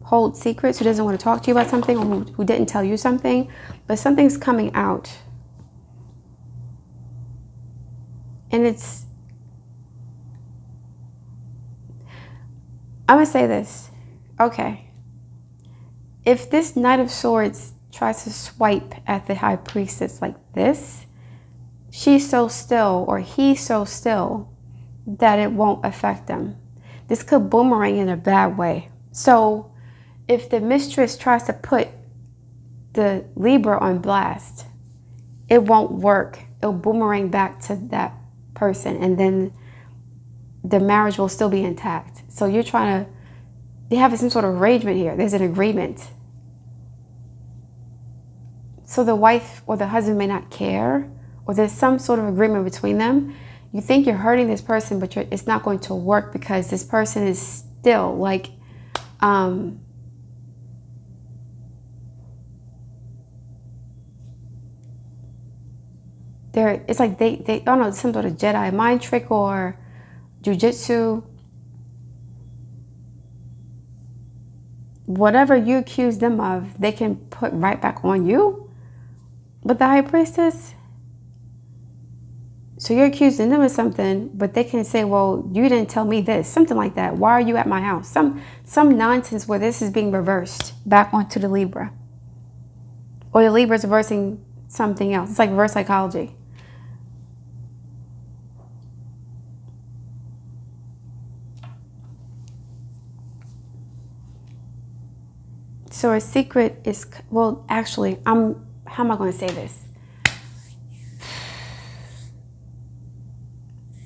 A: holds secrets, who doesn't want to talk to you about something, or who didn't tell you something, but something's coming out. And I'm going to say this. Okay. If this Knight of Swords tries to swipe at the high priestess like this, she's so still, or he's so still, that it won't affect them. This could boomerang in a bad way. So if the mistress tries to put the Libra on blast, it won't work. It'll boomerang back to that person, and then the marriage will still be intact. So you're trying to, they have some sort of arrangement here. There's an agreement. So the wife or the husband may not care, or there's some sort of agreement between them. You think you're hurting this person, but it's not going to work because this person is still like, it's like they don't know, some sort of Jedi mind trick or jujitsu. Whatever you accuse them of, they can put right back on you. But the high priestess, so you're accusing them of something, but they can say, well, you didn't tell me this, something like that. Why are you at my house? Some nonsense where this is being reversed back onto the Libra. Or the Libra is reversing something else. It's like reverse psychology. So a secret is, well, actually, how am I going to say this?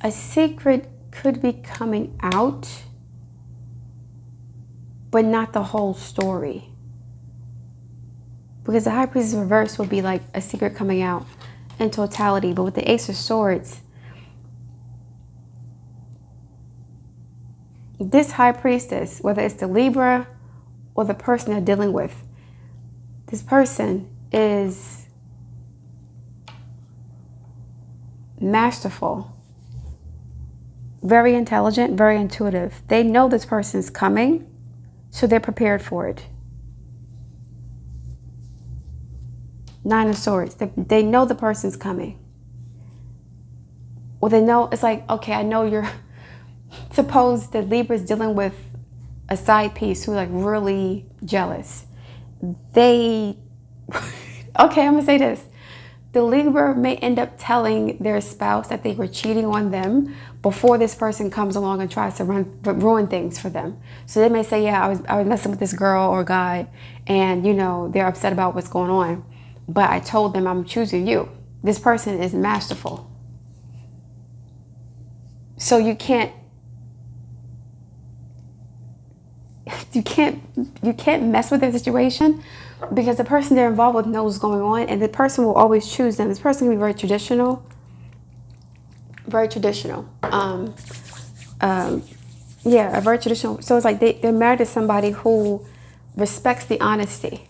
A: A secret could be coming out, but not the whole story. Because the high priestess reverse would be like a secret coming out in totality. But with the Ace of Swords, this high priestess, whether it's the Libra or the person they're dealing with, this person is masterful, very intelligent, very intuitive. They know this person's coming, so they're prepared for it. Nine of Swords. They know the person's coming. Well, they know, it's like, okay, I know you're, suppose the Libra's dealing with a side piece who's like really jealous. Okay, I'm gonna say this. The Libra may end up telling their spouse that they were cheating on them before this person comes along and tries to ruin things for them. So they may say, yeah, I was messing with this girl or guy, and you know, they're upset about what's going on. But I told them I'm choosing you. This person is masterful. So you can't mess with their situation, because the person they're involved with knows what's going on, and the person will always choose them. This person can be very traditional. Very traditional. Yeah, very traditional. So it's like they're married to somebody who respects the honesty.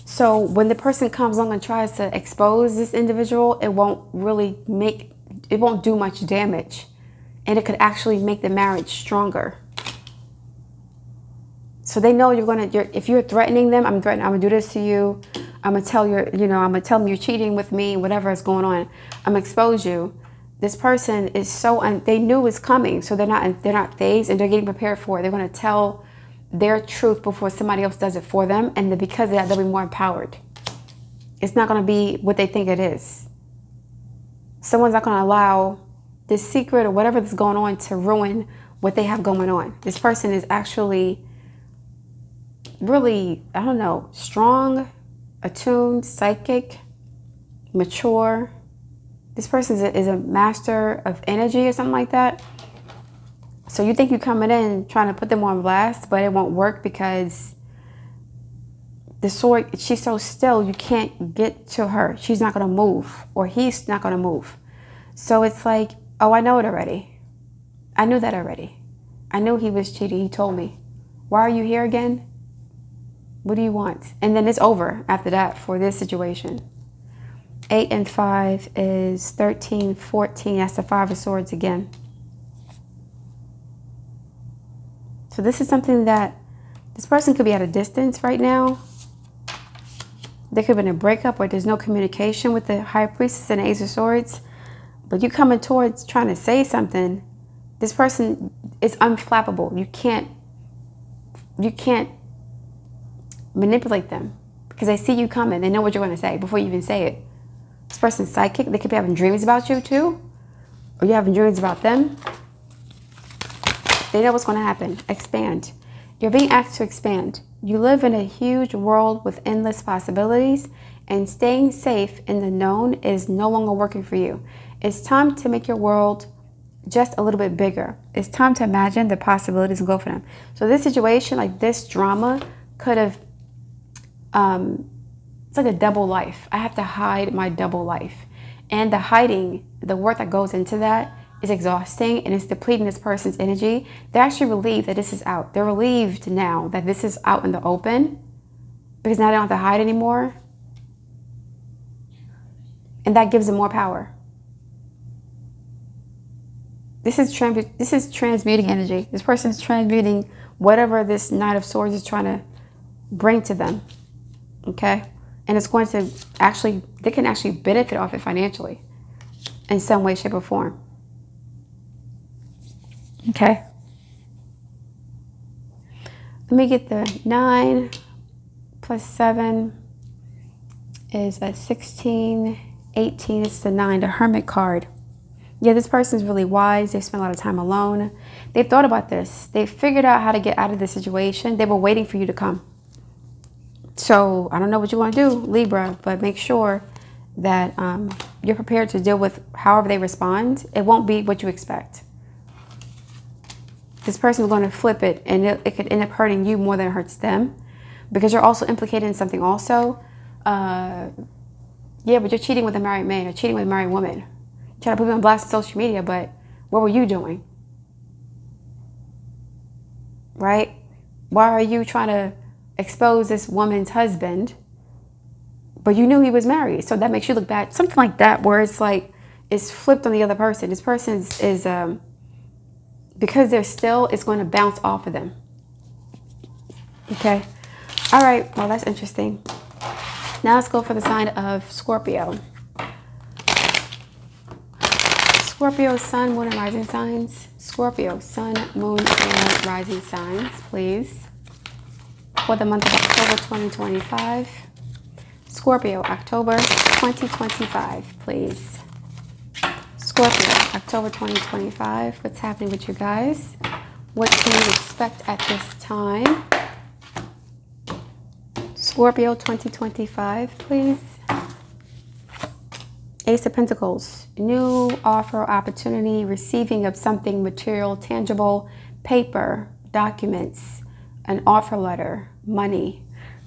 A: So when the person comes along and tries to expose this individual, it won't do much damage. And it could actually make the marriage stronger. So they know if you're threatening them, I'm gonna do this to you. I'm gonna tell them you're cheating with me, whatever is going on. I'm gonna expose you. This person is they knew it's coming, so they're not phased, and they're getting prepared for it. They're gonna tell their truth before somebody else does it for them, and because of that, they'll be more empowered. It's not gonna be what they think it is. Someone's not gonna allow this secret or whatever that's going on to ruin what they have going on. This person is actually really, I don't know, strong, attuned, psychic, mature. This person is a master of energy or something like that. So you think you're coming in trying to put them on blast, but it won't work because the sword, she's so still, you can't get to her. She's not going to move, or he's not going to move. So it's like, oh, I know it already. I knew that already. I knew he was cheating. He told me. Why are you here again? What do you want? And then it's over after that for this situation. 8 and 5 is 13, 14. That's the 5 of Swords again. So this is something that this person could be at a distance right now. There could have been a breakup or there's no communication with the High Priestess and the Ace of Swords. But you coming towards trying to say something. This person is unflappable. You can't manipulate them because they see you coming. They know what you're going to say before you even say it. This person's psychic. They could be having dreams about you too. Or you're having dreams about them. They know what's going to happen. Expand. You're being asked to expand. You live in a huge world with endless possibilities, and staying safe in the known is no longer working for you. It's time to make your world just a little bit bigger. It's time to imagine the possibilities and go for them. So this situation, like this drama, could have, it's like a double life. I have to hide my double life. And the hiding, the work that goes into that is exhausting and it's depleting this person's energy. They're actually relieved that this is out. They're relieved now that this is out in the open because now they don't have to hide anymore. And that gives them more power. This is transmuting energy. This person is transmuting whatever this Knight of Swords is trying to bring to them. Okay? And it's going to actually, they can actually benefit off it financially in some way, shape, or form. Okay. Let me get the 9 plus 7 is a 16, 18. It's the 9, the Hermit card. Yeah, this person is really wise. They spent a lot of time alone. They've thought about this. They figured out how to get out of this situation. They were waiting for you to come. So I don't know what you want to do, Libra, but make sure that you're prepared to deal with however they respond. It won't be what you expect. This person is going to flip it, and it could end up hurting you more than it hurts them because you're also implicated in something also. Yeah, but you're cheating with a married man or cheating with a married woman. You're trying to put me on blast on social media, but what were you doing? Right? Why are you trying to expose this woman's husband, but you knew he was married? So that makes you look bad. Something like that where it's like it's flipped on the other person. This person is because they're still, it's going to bounce off of them. Okay. All right. Well, that's interesting. Now let's go for the sign of Scorpio. Scorpio, sun, moon, and rising signs. Scorpio, sun, moon, and rising signs, please. For the month of October 2025. Scorpio, October 2025, please. Scorpio, October 2025. What's happening with you guys? What can you expect at this time? Scorpio 2025, please. Ace of Pentacles. New offer, opportunity, receiving of something material, tangible, paper, documents, an offer letter, money,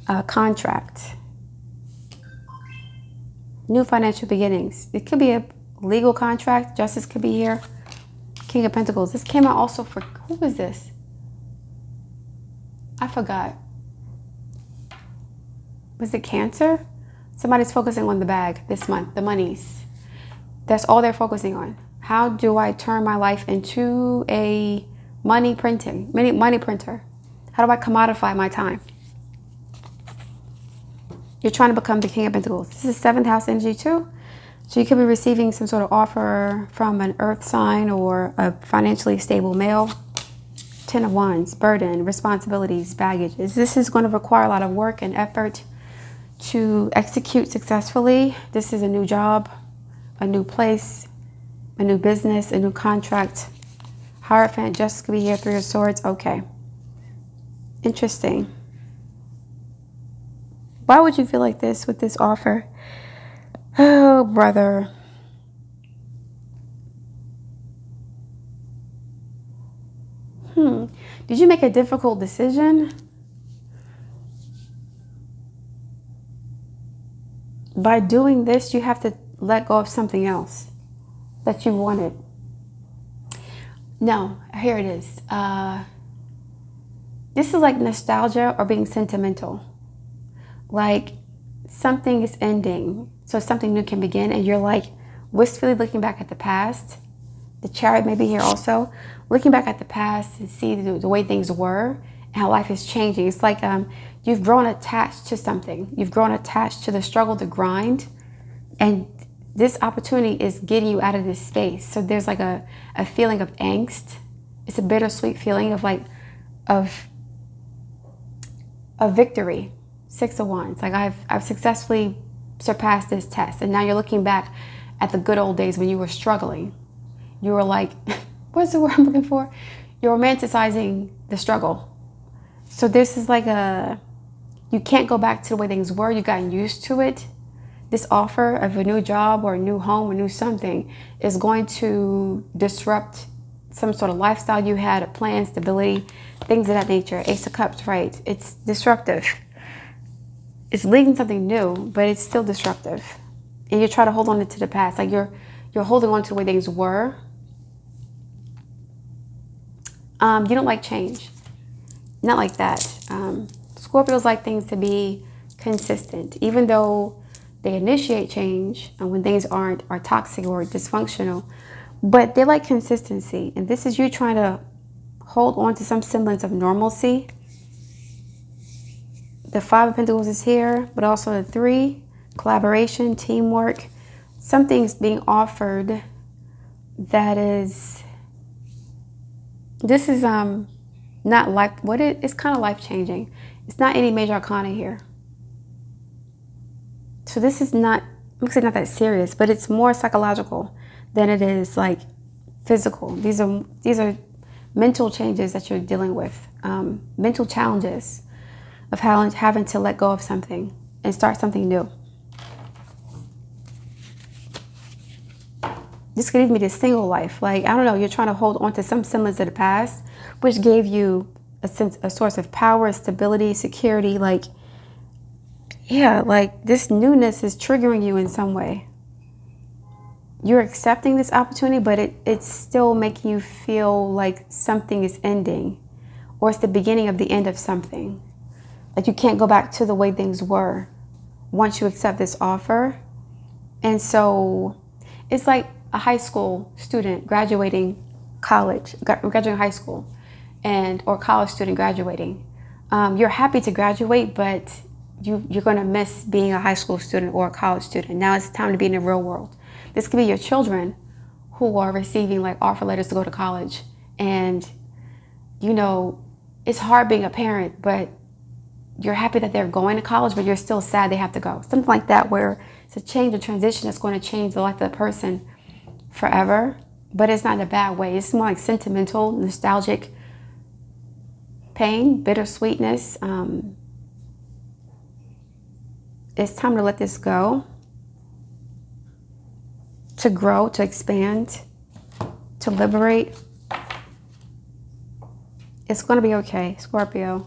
A: a contract. New financial beginnings. It could be a legal contract. Justice could be here. King of Pentacles. This came out also for, who is this? I forgot. Was it Cancer? Somebody's focusing on the bag this month, the monies. That's all they're focusing on. How do I turn my life into a money printer? How do I commodify my time? You're trying to become the King of Pentacles. This is 7th house energy too. So you could be receiving some sort of offer from an earth sign or a financially stable male. 10 of Wands, burden, responsibilities, baggage. This is going to require a lot of work and effort to execute successfully. This is a new job, a new place, a new business, a new contract. Hierophant, Justice could be here, 3 of Swords. Okay. Interesting. Why would you feel like this with this offer? Oh, brother. Did you make a difficult decision? By doing this, you have to let go of something else that you wanted. No, here it is. This is like nostalgia or being sentimental. like something is ending, so something new can begin, and you're like wistfully looking back at the past. The Chariot may be here also, looking back at the past and see the way things were and how life is changing. It's like you've grown attached to something. You've grown attached to the struggle, the grind, and this opportunity is getting you out of this space. So there's like a feeling of angst. It's a bittersweet feeling of like of victory. 6 of Wands. Like I've successfully surpassed this test, and now you're looking back at the good old days when you were struggling. You were like, what's the word I'm looking for? You're romanticizing the struggle. So this is like you can't go back to the way things were. You've gotten used to it. This offer of a new job or a new home or new something is going to disrupt some sort of lifestyle you had, a plan, stability, things of that nature. Ace of Cups, right? It's disruptive. It's leading something new, but it's still disruptive. And you try to hold on to the past. Like you're holding on to the way things were. You don't like change. Not like that. Scorpios like things to be consistent, even though they initiate change when things are toxic or dysfunctional, but they like consistency. And this is you trying to hold on to some semblance of normalcy. The 5 of Pentacles is here, but also the 3, collaboration, teamwork. Something's being offered that is, this is not life, it's kind of life-changing. It's not any major arcana here. So this is not, I'm gonna say not that serious, but it's more psychological than it is like physical. These are mental changes that you're dealing with, mental challenges of having to let go of something and start something new. This could even be the single life. Like, I don't know, you're trying to hold on to some semblance of the past, which gave you a source of power, stability, security. Like, yeah, like this newness is triggering you in some way. You're accepting this opportunity, but it's still making you feel like something is ending, or it's the beginning of the end of something. Like you can't go back to the way things were once you accept this offer. And so it's like a high school student graduating college, graduating high school, or college student graduating. You're happy to graduate, but you're going to miss being a high school student or a college student. Now it's time to be in the real world. This could be your children who are receiving like offer letters to go to college. And, you know, it's hard being a parent, but you're happy that they're going to college, but you're still sad they have to go. Something like that, where it's a change, a transition that's going to change the life of the person forever, but it's not in a bad way. It's more like sentimental, nostalgic pain, bittersweetness. It's time to let this go, to grow, to expand, to liberate. It's going to be okay, Scorpio.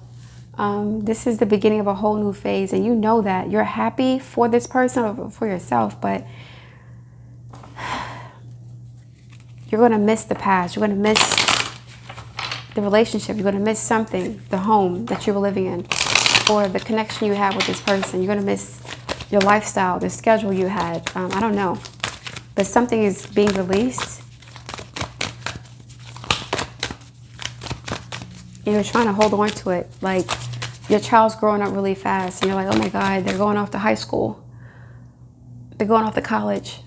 A: This is the beginning of a whole new phase, and you know that. You're happy for this person or for yourself, but you're going to miss the past. You're going to miss the relationship. You're going to miss something, the home that you were living in, or the connection you had with this person. You're going to miss your lifestyle, the schedule you had. I don't know. But something is being released. And you're trying to hold on to it. Like your child's growing up really fast. And you're like, oh my God, they're going off to high school. They're going off to college.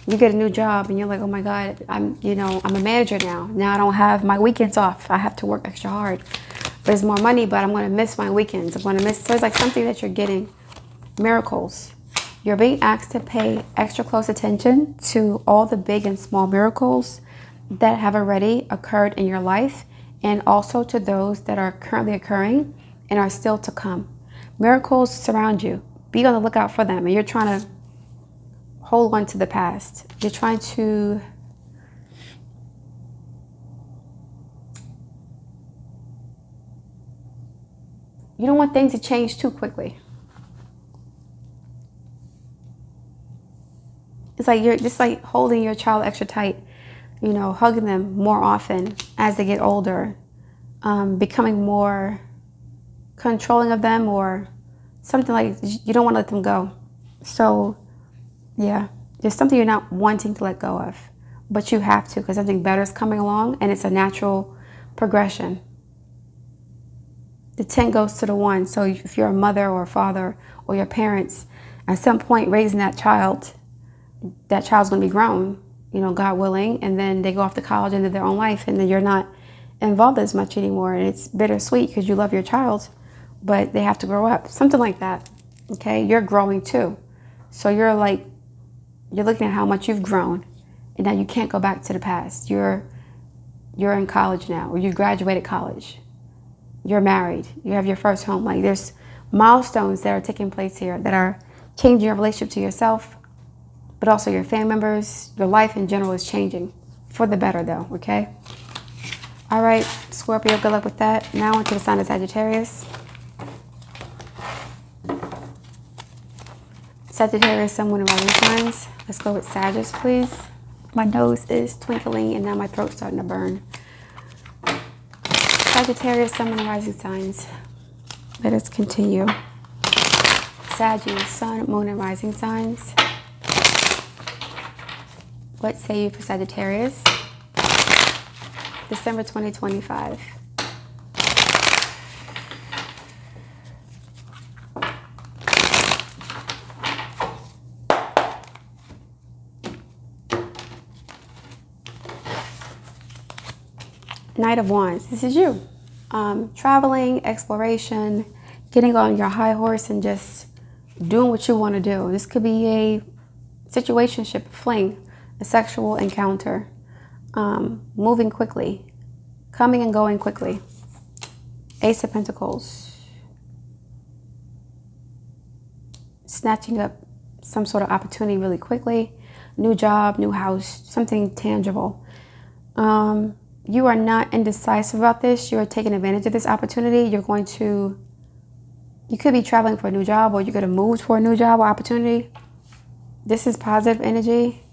A: You get a new job and you're like, oh my God, I'm a manager now. Now I don't have my weekends off. I have to work extra hard. There's more money, but I'm going to miss my weekends. I'm going to miss, so it's like something that you're getting. Miracles. You're being asked to pay extra close attention to all the big and small miracles that have already occurred in your life, and also to those that are currently occurring and are still to come. Miracles surround you. Be on the lookout for them. And you're trying to hold on to the past. You're trying to you don't want things to change too quickly. It's like you're just like holding your child extra tight, hugging them more often as they get older, becoming more controlling of them, or something like you don't want to let them go. So yeah, there's something you're not wanting to let go of, but you have to, because something better is coming along, and it's a natural progression. The 10 goes to the 1. So if you're a mother or a father or your parents, at some point raising that child's going to be grown, you know, God willing, and then they go off to college and live their own life, and then you're not involved as much anymore, and it's bittersweet because you love your child, but they have to grow up, something like that. Okay, you're growing too, so you're looking at how much you've grown, and now you can't go back to the past. You're in college now, or you graduated college, you're married, you have your first home. Like, there's milestones that are taking place here that are changing your relationship to yourself, but also your family members. Your life in general is changing for the better though, okay? All right, Scorpio, good luck with that. Now on to the sign of Sagittarius. Sagittarius, Sun, Moon, and Rising signs. Let's go with Sagittarius, please. My nose is twinkling and now my throat's starting to burn. Sagittarius, Sun, Moon, and Rising signs. Let us continue. Sagittarius, Sun, Moon, and Rising signs. What say you for Sagittarius? December 2025. Knight of Wands. This is you. Traveling, exploration, getting on your high horse and just doing what you want to do. This could be a situationship, fling, a sexual encounter, moving quickly, coming and going quickly. Ace of Pentacles. Snatching up some sort of opportunity really quickly. New job, new house, something tangible. You are not indecisive about this. You are taking advantage of this opportunity. You could be traveling for a new job, or you're going to move for a new job or opportunity. This is positive energy.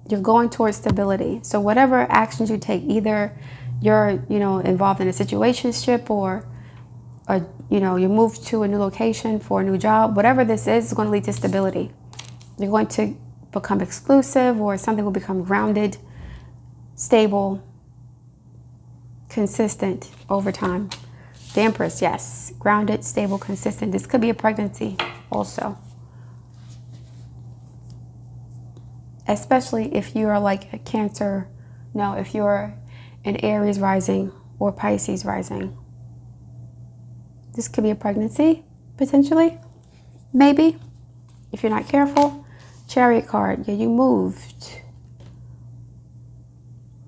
A: You're going towards stability. So whatever actions you take, either you're, involved in a situationship, or you move to a new location for a new job, whatever this is going to lead to stability. You're going to become exclusive, or something will become grounded, stable, consistent over time. The Empress, yes. Grounded, stable, consistent. This could be a pregnancy also. Especially if you are like a Cancer, if you're an Aries rising or Pisces rising. This could be a pregnancy, potentially, maybe, if you're not careful. Chariot card, yeah, you moved.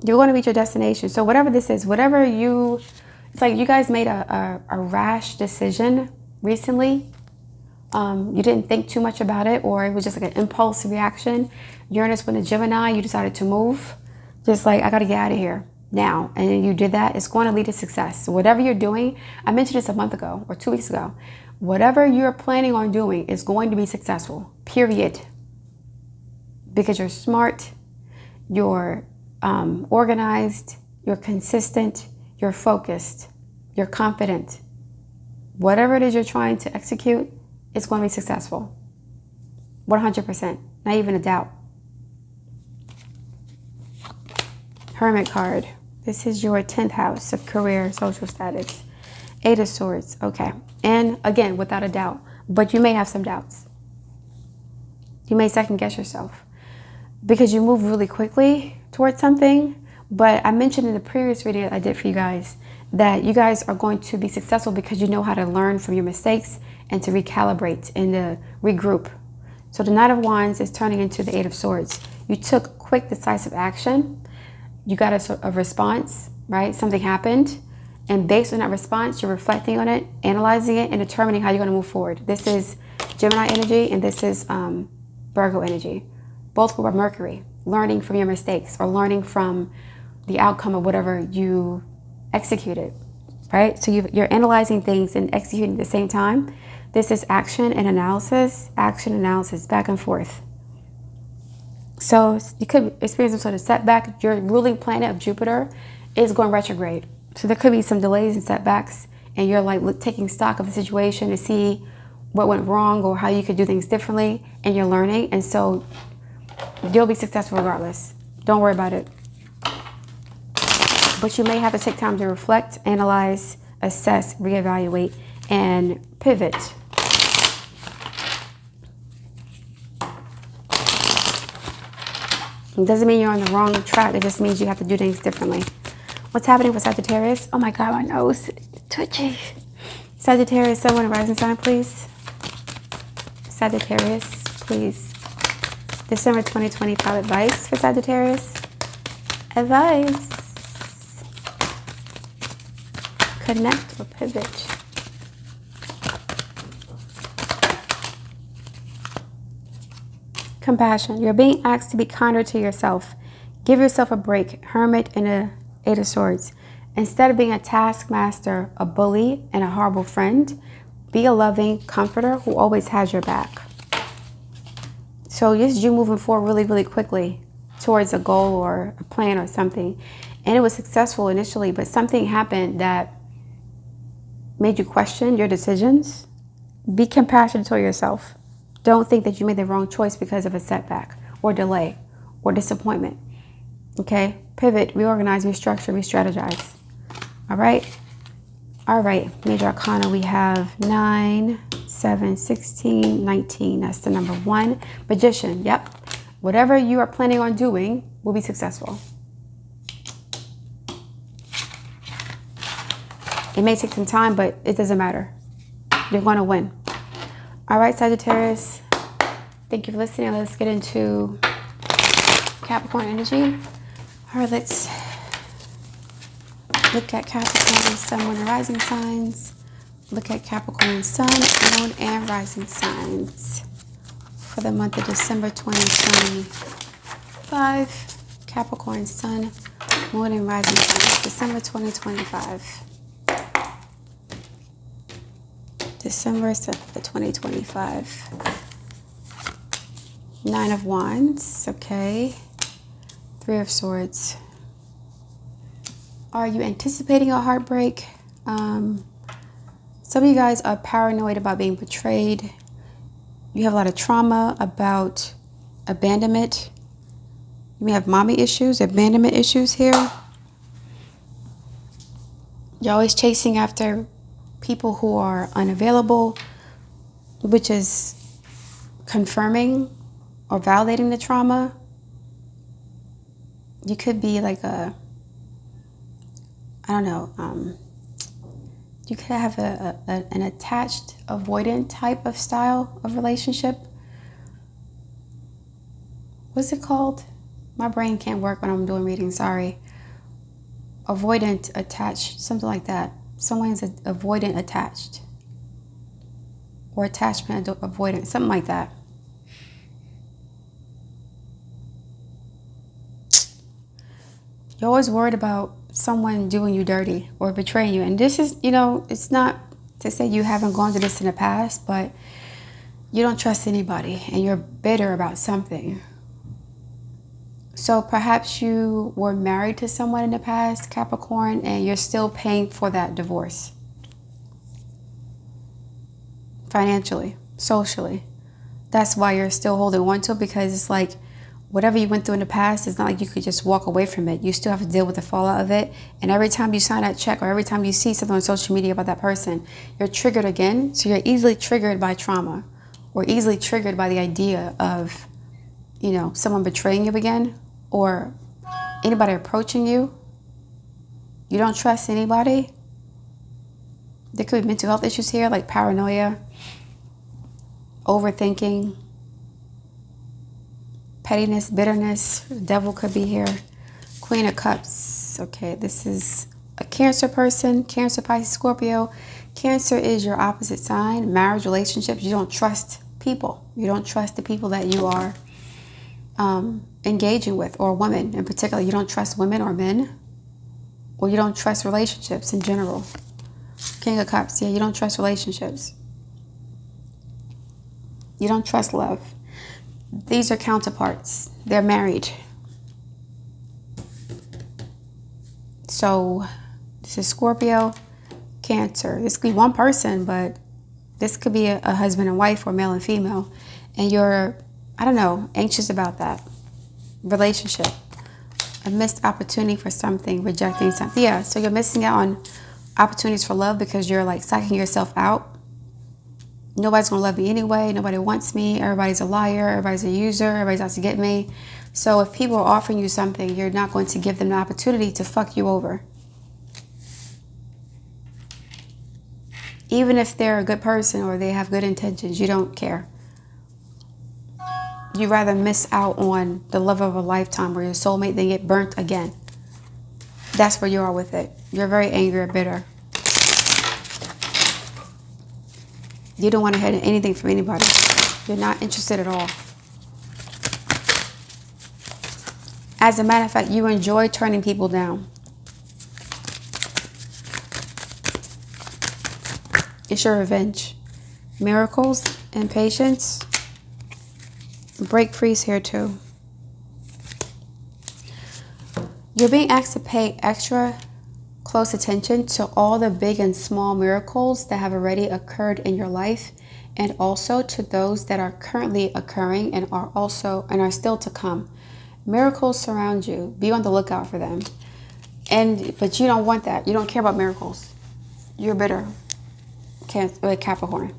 A: You're going to reach your destination. So whatever this is, it's like you guys made a rash decision recently. You didn't think too much about it, or it was just like an impulse reaction. Uranus went to Gemini, you decided to move. Just like, I got to get out of here now. And you did that. It's going to lead to success. So whatever you're doing, I mentioned this a month ago or 2 weeks ago. Whatever you're planning on doing is going to be successful, period. Because you're smart, you're organized, you're consistent, you're focused, you're confident. Whatever it is you're trying to execute, it's going to be successful. 100%, not even a doubt. Hermit card. This is your 10th house of career, social status. 8 of Swords, okay. And again, without a doubt, but you may have some doubts. You may second guess yourself because you move really quickly towards something. But I mentioned in the previous reading that I did for you guys that you guys are going to be successful because you know how to learn from your mistakes and to recalibrate and to regroup. So the Knight of Wands is turning into the 8 of Swords. You took quick, decisive action. You got a response, right? Something happened. And based on that response, you're reflecting on it, analyzing it, and determining how you're going to move forward. This is Gemini energy, and this is Virgo energy. Both were Mercury, learning from your mistakes or learning from the outcome of whatever you executed, right? So you're analyzing things and executing at the same time. This is action and analysis, back and forth. So you could experience some sort of setback. Your ruling planet of Jupiter is going retrograde. So there could be some delays and setbacks, and you're like taking stock of the situation to see what went wrong or how you could do things differently, and you're learning, and so you'll be successful regardless. Don't worry about it. But you may have to take time to reflect, analyze, assess, reevaluate, and pivot. It doesn't mean you're on the wrong track. It just means you have to do things differently. What's happening with Sagittarius? Oh my God, my nose is twitchy. Sagittarius, Sun, Moon, and Rising sign, please. Sagittarius, please. December 2025 advice for Sagittarius. Advice. Connect or pivot. Compassion. You're being asked to be kinder to yourself. Give yourself a break. Hermit and a Eight of Swords. Instead of being a taskmaster, a bully, and a horrible friend, be a loving comforter who always has your back. So this is you moving forward really, really quickly towards a goal or a plan or something. And it was successful initially, but something happened that made you question your decisions. Be compassionate to yourself. Don't think that you made the wrong choice because of a setback or delay or disappointment. Okay? Pivot, reorganize, restructure, re-strategize. All right? All right. Major Arcana, we have 9, 7, 16, 19. That's the number 1. Magician, yep. Whatever you are planning on doing will be successful. It may take some time, but it doesn't matter. You're going to win. All right, Sagittarius. Thank you for listening. Let's get into Capricorn energy. All right, let's look at Capricorn, Sun, Moon, and Rising signs. Look at Capricorn, Sun, Moon, and Rising signs for the month of December 2025. Capricorn, Sun, Moon, and Rising signs, December 2025. December 2025. 9 of Wands, okay. 3 of Swords. Are you anticipating a heartbreak? Some of you guys are paranoid about being betrayed. You have a lot of trauma about abandonment. You may have mommy issues, abandonment issues here. You're always chasing after people who are unavailable, which is confirming or validating the trauma. You could be like a, I don't know, you could have an attached, avoidant type of style of relationship. What's it called? My brain can't work when I'm doing readings, sorry. Avoidant, attached, something like that. Someone's avoidant attached. Or attachment avoidant, something like that. You're always worried about someone doing you dirty or betraying you. And this is, you know, it's not to say you haven't gone through this in the past, but you don't trust anybody and you're bitter about something. So perhaps you were married to someone in the past, Capricorn, and you're still paying for that divorce. Financially, socially. That's why you're still holding on to it, because it's like whatever you went through in the past, it's not like you could just walk away from it. You still have to deal with the fallout of it. And every time you sign that check or every time you see something on social media about that person, you're triggered again. So you're easily triggered by trauma or easily triggered by the idea of, you know, someone betraying you again or anybody approaching you. You don't trust anybody. There could be mental health issues here like paranoia, overthinking, pettiness, bitterness. The devil could be here. Queen of Cups. Okay, this is a Cancer person. Cancer, Pisces, Scorpio. Cancer is your opposite sign. Marriage, relationships. You don't trust people. You don't trust the people that you are engaging with, or women in particular. You don't trust women or men. Or you don't trust relationships in general. King of Cups. Yeah, you don't trust relationships. You don't trust love. These are counterparts. They're married. So This is Scorpio, Cancer. This could be one person, but this could be a husband and wife or male and female. And you're, I don't know, anxious about that relationship. A missed opportunity for something, rejecting something. Yeah, so you're missing out on opportunities for love because you're like psyching yourself out. Nobody's gonna love me anyway. Nobody wants me. Everybody's a liar. Everybody's a user. Everybody's out to get me. So if people are offering you something, you're not going to give them the opportunity to fuck you over. Even if they're a good person or they have good intentions, you don't care. You'd rather miss out on the love of a lifetime or your soulmate than get burnt again. That's where you are with it. You're very angry or bitter. You don't want to hear anything from anybody. You're not interested at all. As a matter of fact, you enjoy turning people down. It's your revenge. Miracles and patience. Break free's here too. You're being asked to pay extra close attention to all the big and small miracles that have already occurred in your life, and also to those that are currently occurring and are still to come. Miracles surround you. Be on the lookout for them. But you don't want that. You don't care about miracles. You're bitter. Capricorn.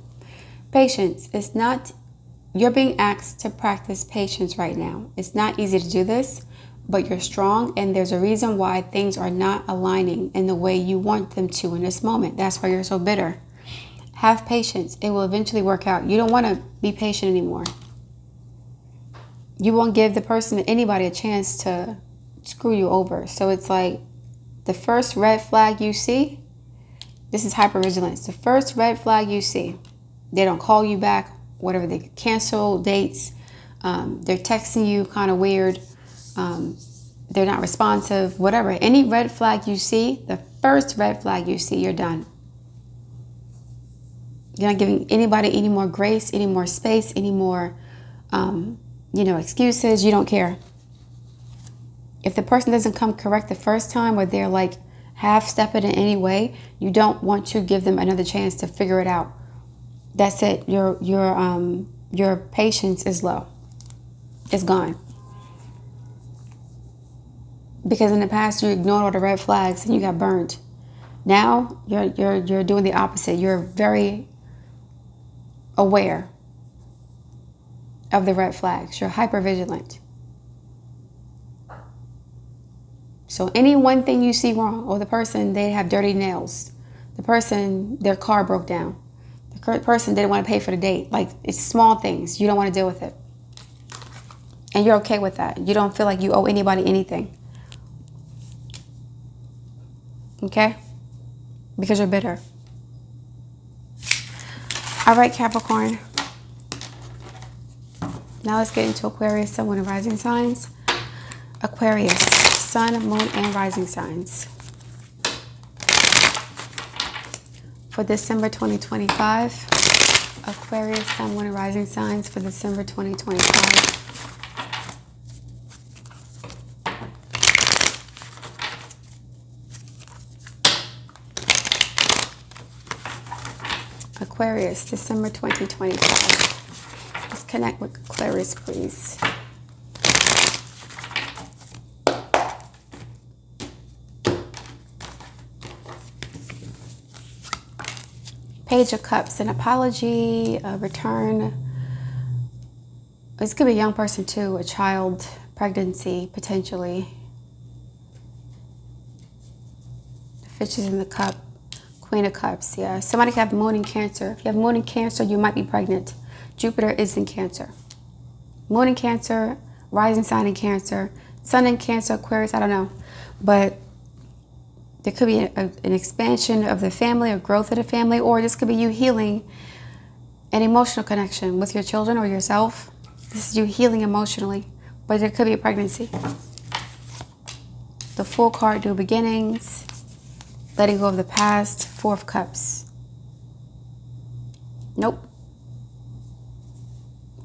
A: Patience. You're being asked to practice patience right now. It's not easy to do this, but you're strong, and there's a reason why things are not aligning in the way you want them to in this moment. That's why you're so bitter. Have patience. It will eventually work out. You don't want to be patient anymore. You won't give the person, anybody, a chance to screw you over. So it's like the first red flag you see, this is hypervigilance. The first red flag you see, they don't call you back, whatever, they cancel dates, they're texting you kind of weird, they're not responsive, whatever. Any red flag you see, the first red flag you see, you're done. You're not giving anybody any more grace, any more space, any more, excuses. You don't care. If the person doesn't come correct the first time, or they're like half-stepping in any way, you don't want to give them another chance to figure it out. That's it. Your patience is low. It's gone. Because in the past you ignored all the red flags and you got burned. Now you're doing the opposite. You're very aware of the red flags. You're hyper vigilant. So any one thing you see wrong, or the person, they have dirty nails, the person, their car broke down, the person didn't want to pay for the date, like it's small things, you don't want to deal with it. And you're okay with that. You don't feel like you owe anybody anything. Okay? Because you're bitter. All right, Capricorn. Now let's get into Aquarius, Sun, Moon, and Rising signs. Aquarius, Sun, Moon, and Rising signs. For December 2025. Aquarius, Sun, Moon, and Rising signs for December 2025. Aquarius, December 2025. Let's connect with Aquarius, please. Page of Cups, an apology, a return. This could be a young person too, a child, pregnancy, potentially. The fishes in the cup. Queen of Cups, yeah. Somebody could have Moon in Cancer. If you have Moon in Cancer, you might be pregnant. Jupiter is in Cancer. Moon in Cancer, rising sign in Cancer, Sun in Cancer, Aquarius, I don't know. But there could be an expansion of the family or growth of the family, or this could be you healing an emotional connection with your children or yourself. This is you healing emotionally, but there could be a pregnancy. The Fool card, new beginnings. Letting go of the past, Four of Cups. Nope.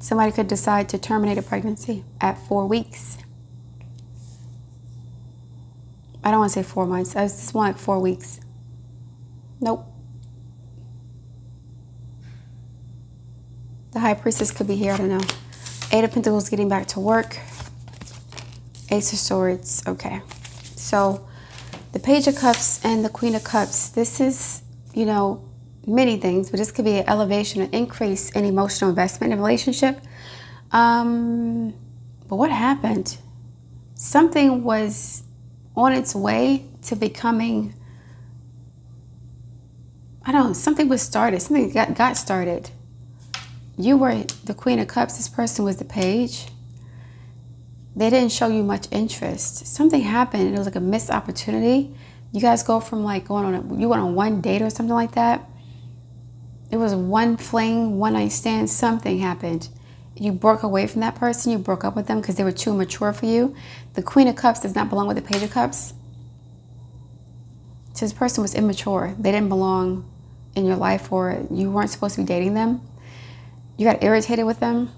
A: Somebody could decide to terminate a pregnancy at 4 weeks. I don't want to say 4 months. I just want like 4 weeks. Nope. The High Priestess could be here. I don't know. Eight of Pentacles getting back to work. Ace of Swords. Okay. So the Page of Cups and the Queen of Cups. This is, you know, many things, but this could be an elevation, an increase in emotional investment in a relationship. But what happened? Something was on its way to becoming, I don't know, something was started. Something got started. You were the Queen of Cups. This person was the Page. They didn't show you much interest. Something happened. It was like a missed opportunity. You guys go from like you went on one date or something like that. It was one fling, one night stand. Something happened. You broke away from that person. You broke up with them because they were too mature for you. The Queen of Cups does not belong with the Page of Cups. So this person was immature. They didn't belong in your life, or you weren't supposed to be dating them. You got irritated with them.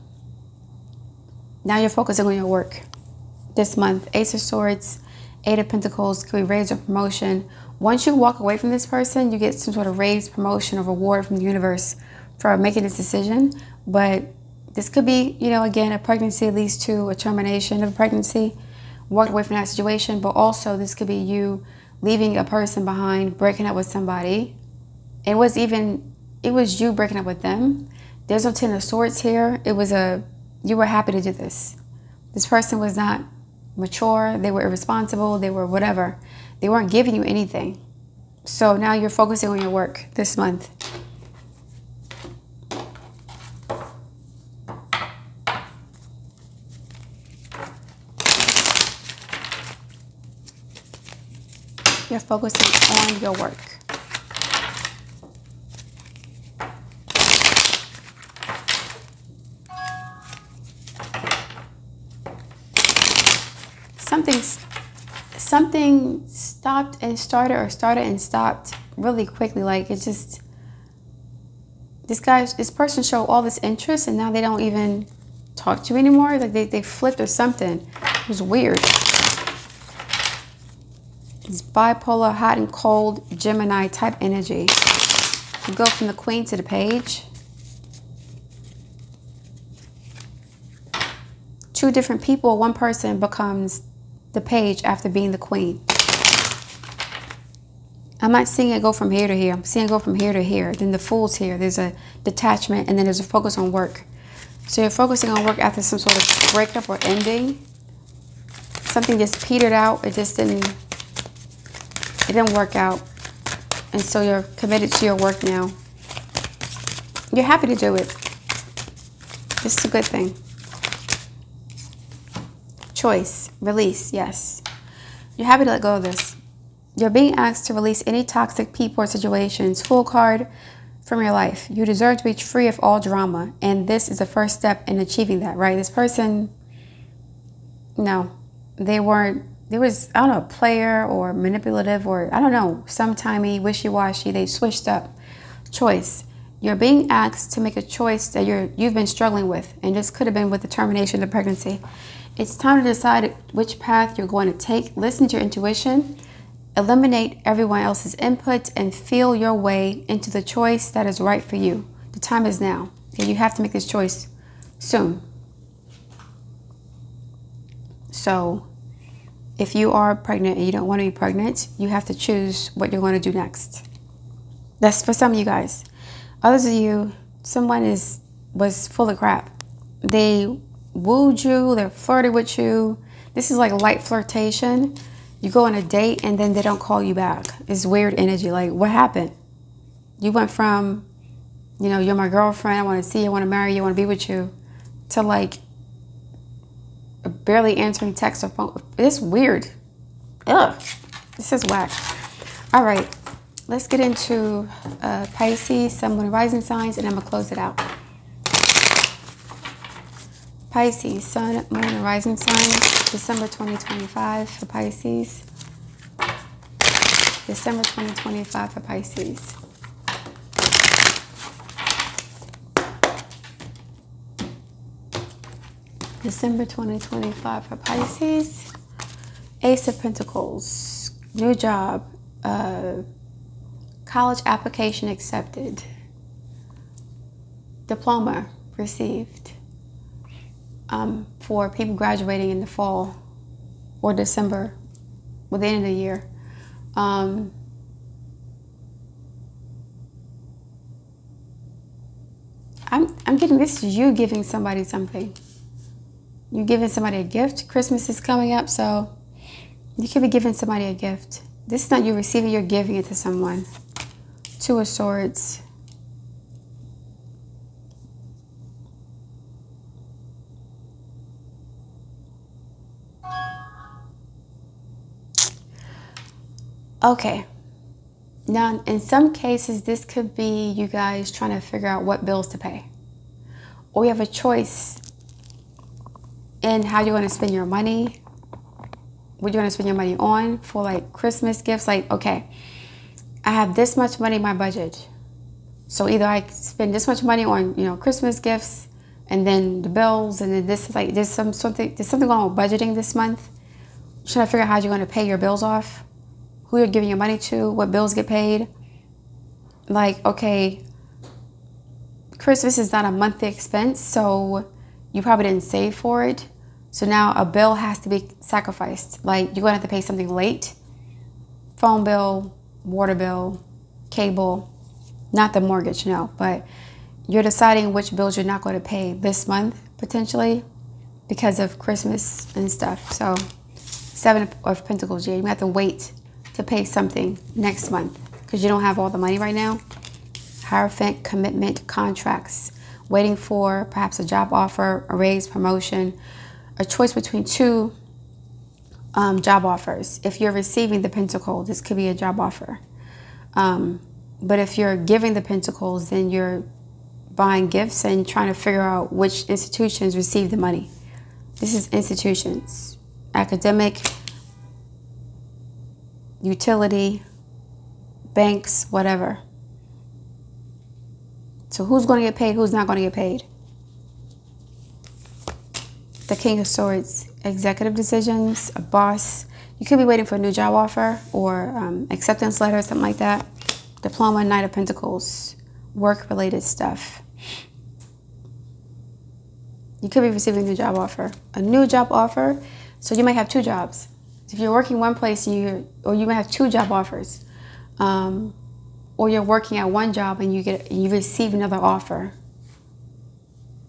A: Now you're focusing on your work. This month, Ace of Swords, Eight of Pentacles, could be raise or promotion. Once you walk away from this person, you get some sort of raise, promotion, or reward from the universe for making this decision. But this could be, you know, again, a pregnancy leads to a termination of a pregnancy. Walked away from that situation. But also this could be you leaving a person behind, breaking up with somebody. It was you breaking up with them. There's no Ten of Swords here. You were happy to do this. This person was not mature. They were irresponsible. They were whatever. They weren't giving you anything. So now you're focusing on your work this month. You're focusing on your work. Something stopped and started, or started and stopped really quickly. Like it just, this person showed all this interest and now they don't even talk to you anymore. Like they flipped or something. It was weird. It's bipolar, hot and cold, Gemini type energy. You go from the Queen to the Page. Two different people. One person becomes the Page after being the Queen. I'm not seeing it go from here to here. I'm seeing it go from here to here. Then the Fool's here. There's a detachment, and then there's a focus on work. So you're focusing on work after some sort of breakup or ending. Something just petered out. It didn't work out. And so you're committed to your work now. You're happy to do it. This is a good thing. Choice, release, yes. You're happy to let go of this. You're being asked to release any toxic people or situations. Fool card from your life. You deserve to be free of all drama. And this is the first step in achieving that, right? This person, no, there was, I don't know, a player or manipulative or, I don't know, sometimey, wishy-washy. They switched up. Choice. You're being asked to make a choice that you've been struggling with. And this could have been with the termination of the pregnancy. It's time to decide which path you're going to take. Listen to your intuition. Eliminate everyone else's input and feel your way into the choice that is right for you. The time is now. Okay, you have to make this choice soon. So if you are pregnant and you don't want to be pregnant, you have to choose what you're going to do next. That's for some of you guys. Others of you, someone was full of crap. They wooed you, they're flirting with you. This is like light flirtation. You go on a date and then they don't call you back. It's weird energy. Like, what happened? You went from, you know, you're my girlfriend, I want to see you, I want to marry you, I want to be with you, to like barely answering text or phone. It's weird. Ugh, this is whack. All right, let's get into Pisces, Sun, Moon, and Rising signs, and I'm gonna close it out. Pisces, Sun, Moon, and Rising signs, December 2025 for Pisces. December 2025 for Pisces. December 2025 for Pisces. Ace of Pentacles, New job. College application accepted. Diploma received. For people graduating in the fall or December, or the end of the year. I'm getting, this is you giving somebody something. You're giving somebody a gift. Christmas is coming up, so you could be giving somebody a gift. This is not you receiving, you're giving it to someone. Two of Swords. Okay. Now, in some cases, this could be you guys trying to figure out what bills to pay. Or you have a choice in how you're going to spend your money. What you're going to spend your money on for like Christmas gifts. Like, okay, I have this much money in my budget. So either I spend this much money on, Christmas gifts and then the bills, and then this is like, there's something going on with budgeting this month. You're trying to figure out how you're going to pay your bills off, who you're giving your money to, what bills get paid. Like, okay, Christmas is not a monthly expense, so you probably didn't save for it. So now a bill has to be sacrificed. Like, you're going to have to pay something late. Phone bill, water bill, cable, not the mortgage, no. But you're deciding which bills you're not going to pay this month, potentially, because of Christmas and stuff. So, 7 of Pentacles, yeah, you have to wait to pay something next month because you don't have all the money right now. Hierophant, commitment, contracts, waiting for perhaps a job offer, a raise, promotion, a choice between 2 job offers. If you're receiving the Pentacle, this could be a job offer. But if you're giving the Pentacles, then you're buying gifts and trying to figure out which institutions receive the money. This is institutions, academic, utility, banks, whatever. So who's going to get paid, who's not going to get paid? The King of Swords, executive decisions, a boss. You could be waiting for a new job offer or acceptance letter, something like that. Diploma, Knight of Pentacles, work-related stuff. You could be receiving a new job offer. A new job offer, so you might have 2 jobs. If you're working one place, or you might have 2 job offers. Or you're working at one job and you receive another offer.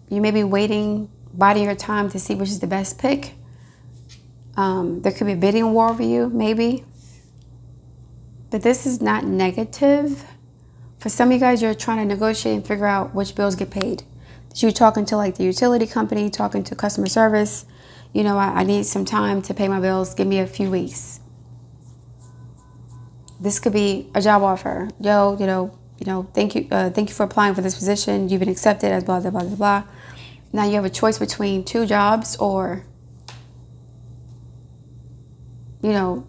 A: You may be waiting, biding your time to see which is the best pick. There could be a bidding war over you, maybe. But this is not negative. For some of you guys, you're trying to negotiate and figure out which bills get paid. You're talking to like the utility company, talking to customer service. I need some time to pay my bills. Give me a few weeks. This could be a job offer. Thank you for applying for this position. You've been accepted as blah, blah, blah, blah, blah. Now you have a choice between 2 jobs or, either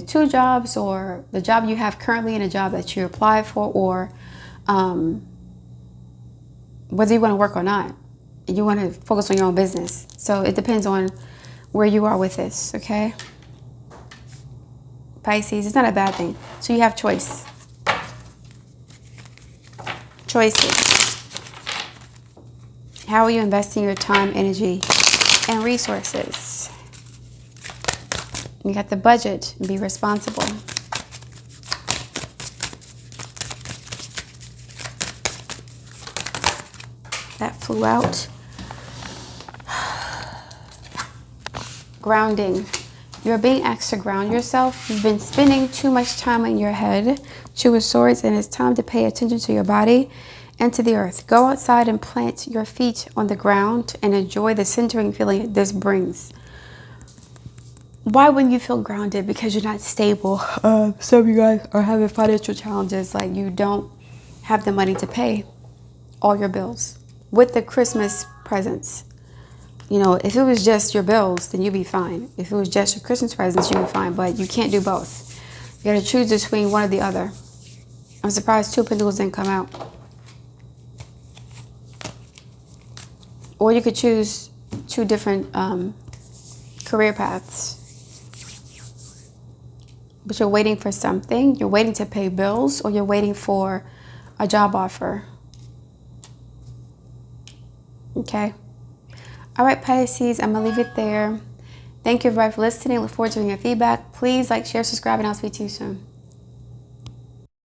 A: 2 jobs or the job you have currently and a job that you apply for, or whether you want to work or not. You want to focus on your own business. So it depends on where you are with this, okay? Pisces, it's not a bad thing. So you have choices. How are you investing your time, energy, and resources? You got the budget. Be responsible. That flew out. Grounding. You're being asked to ground yourself. You've been spending too much time in your head. 2 of Swords, and it's time to pay attention to your body and to the earth. Go outside and plant your feet on the ground and enjoy the centering feeling this brings. Why wouldn't you feel grounded? Because you're not stable. Some of you guys are having financial challenges, like you don't have the money to pay all your bills. With the Christmas presents, if it was just your bills, then you'd be fine. If it was just your Christmas presents, you'd be fine. But you can't do both. You got to choose between one or the other. I'm surprised 2 of Pentacles didn't come out. Or you could choose 2 different career paths. but you're waiting for something. You're waiting to pay bills, or you're waiting for a job offer. Okay. All right, Pisces, I'm going to leave it there. Thank you everybody for listening. Look forward to hearing your feedback. Please like, share, subscribe, and I'll speak to you soon.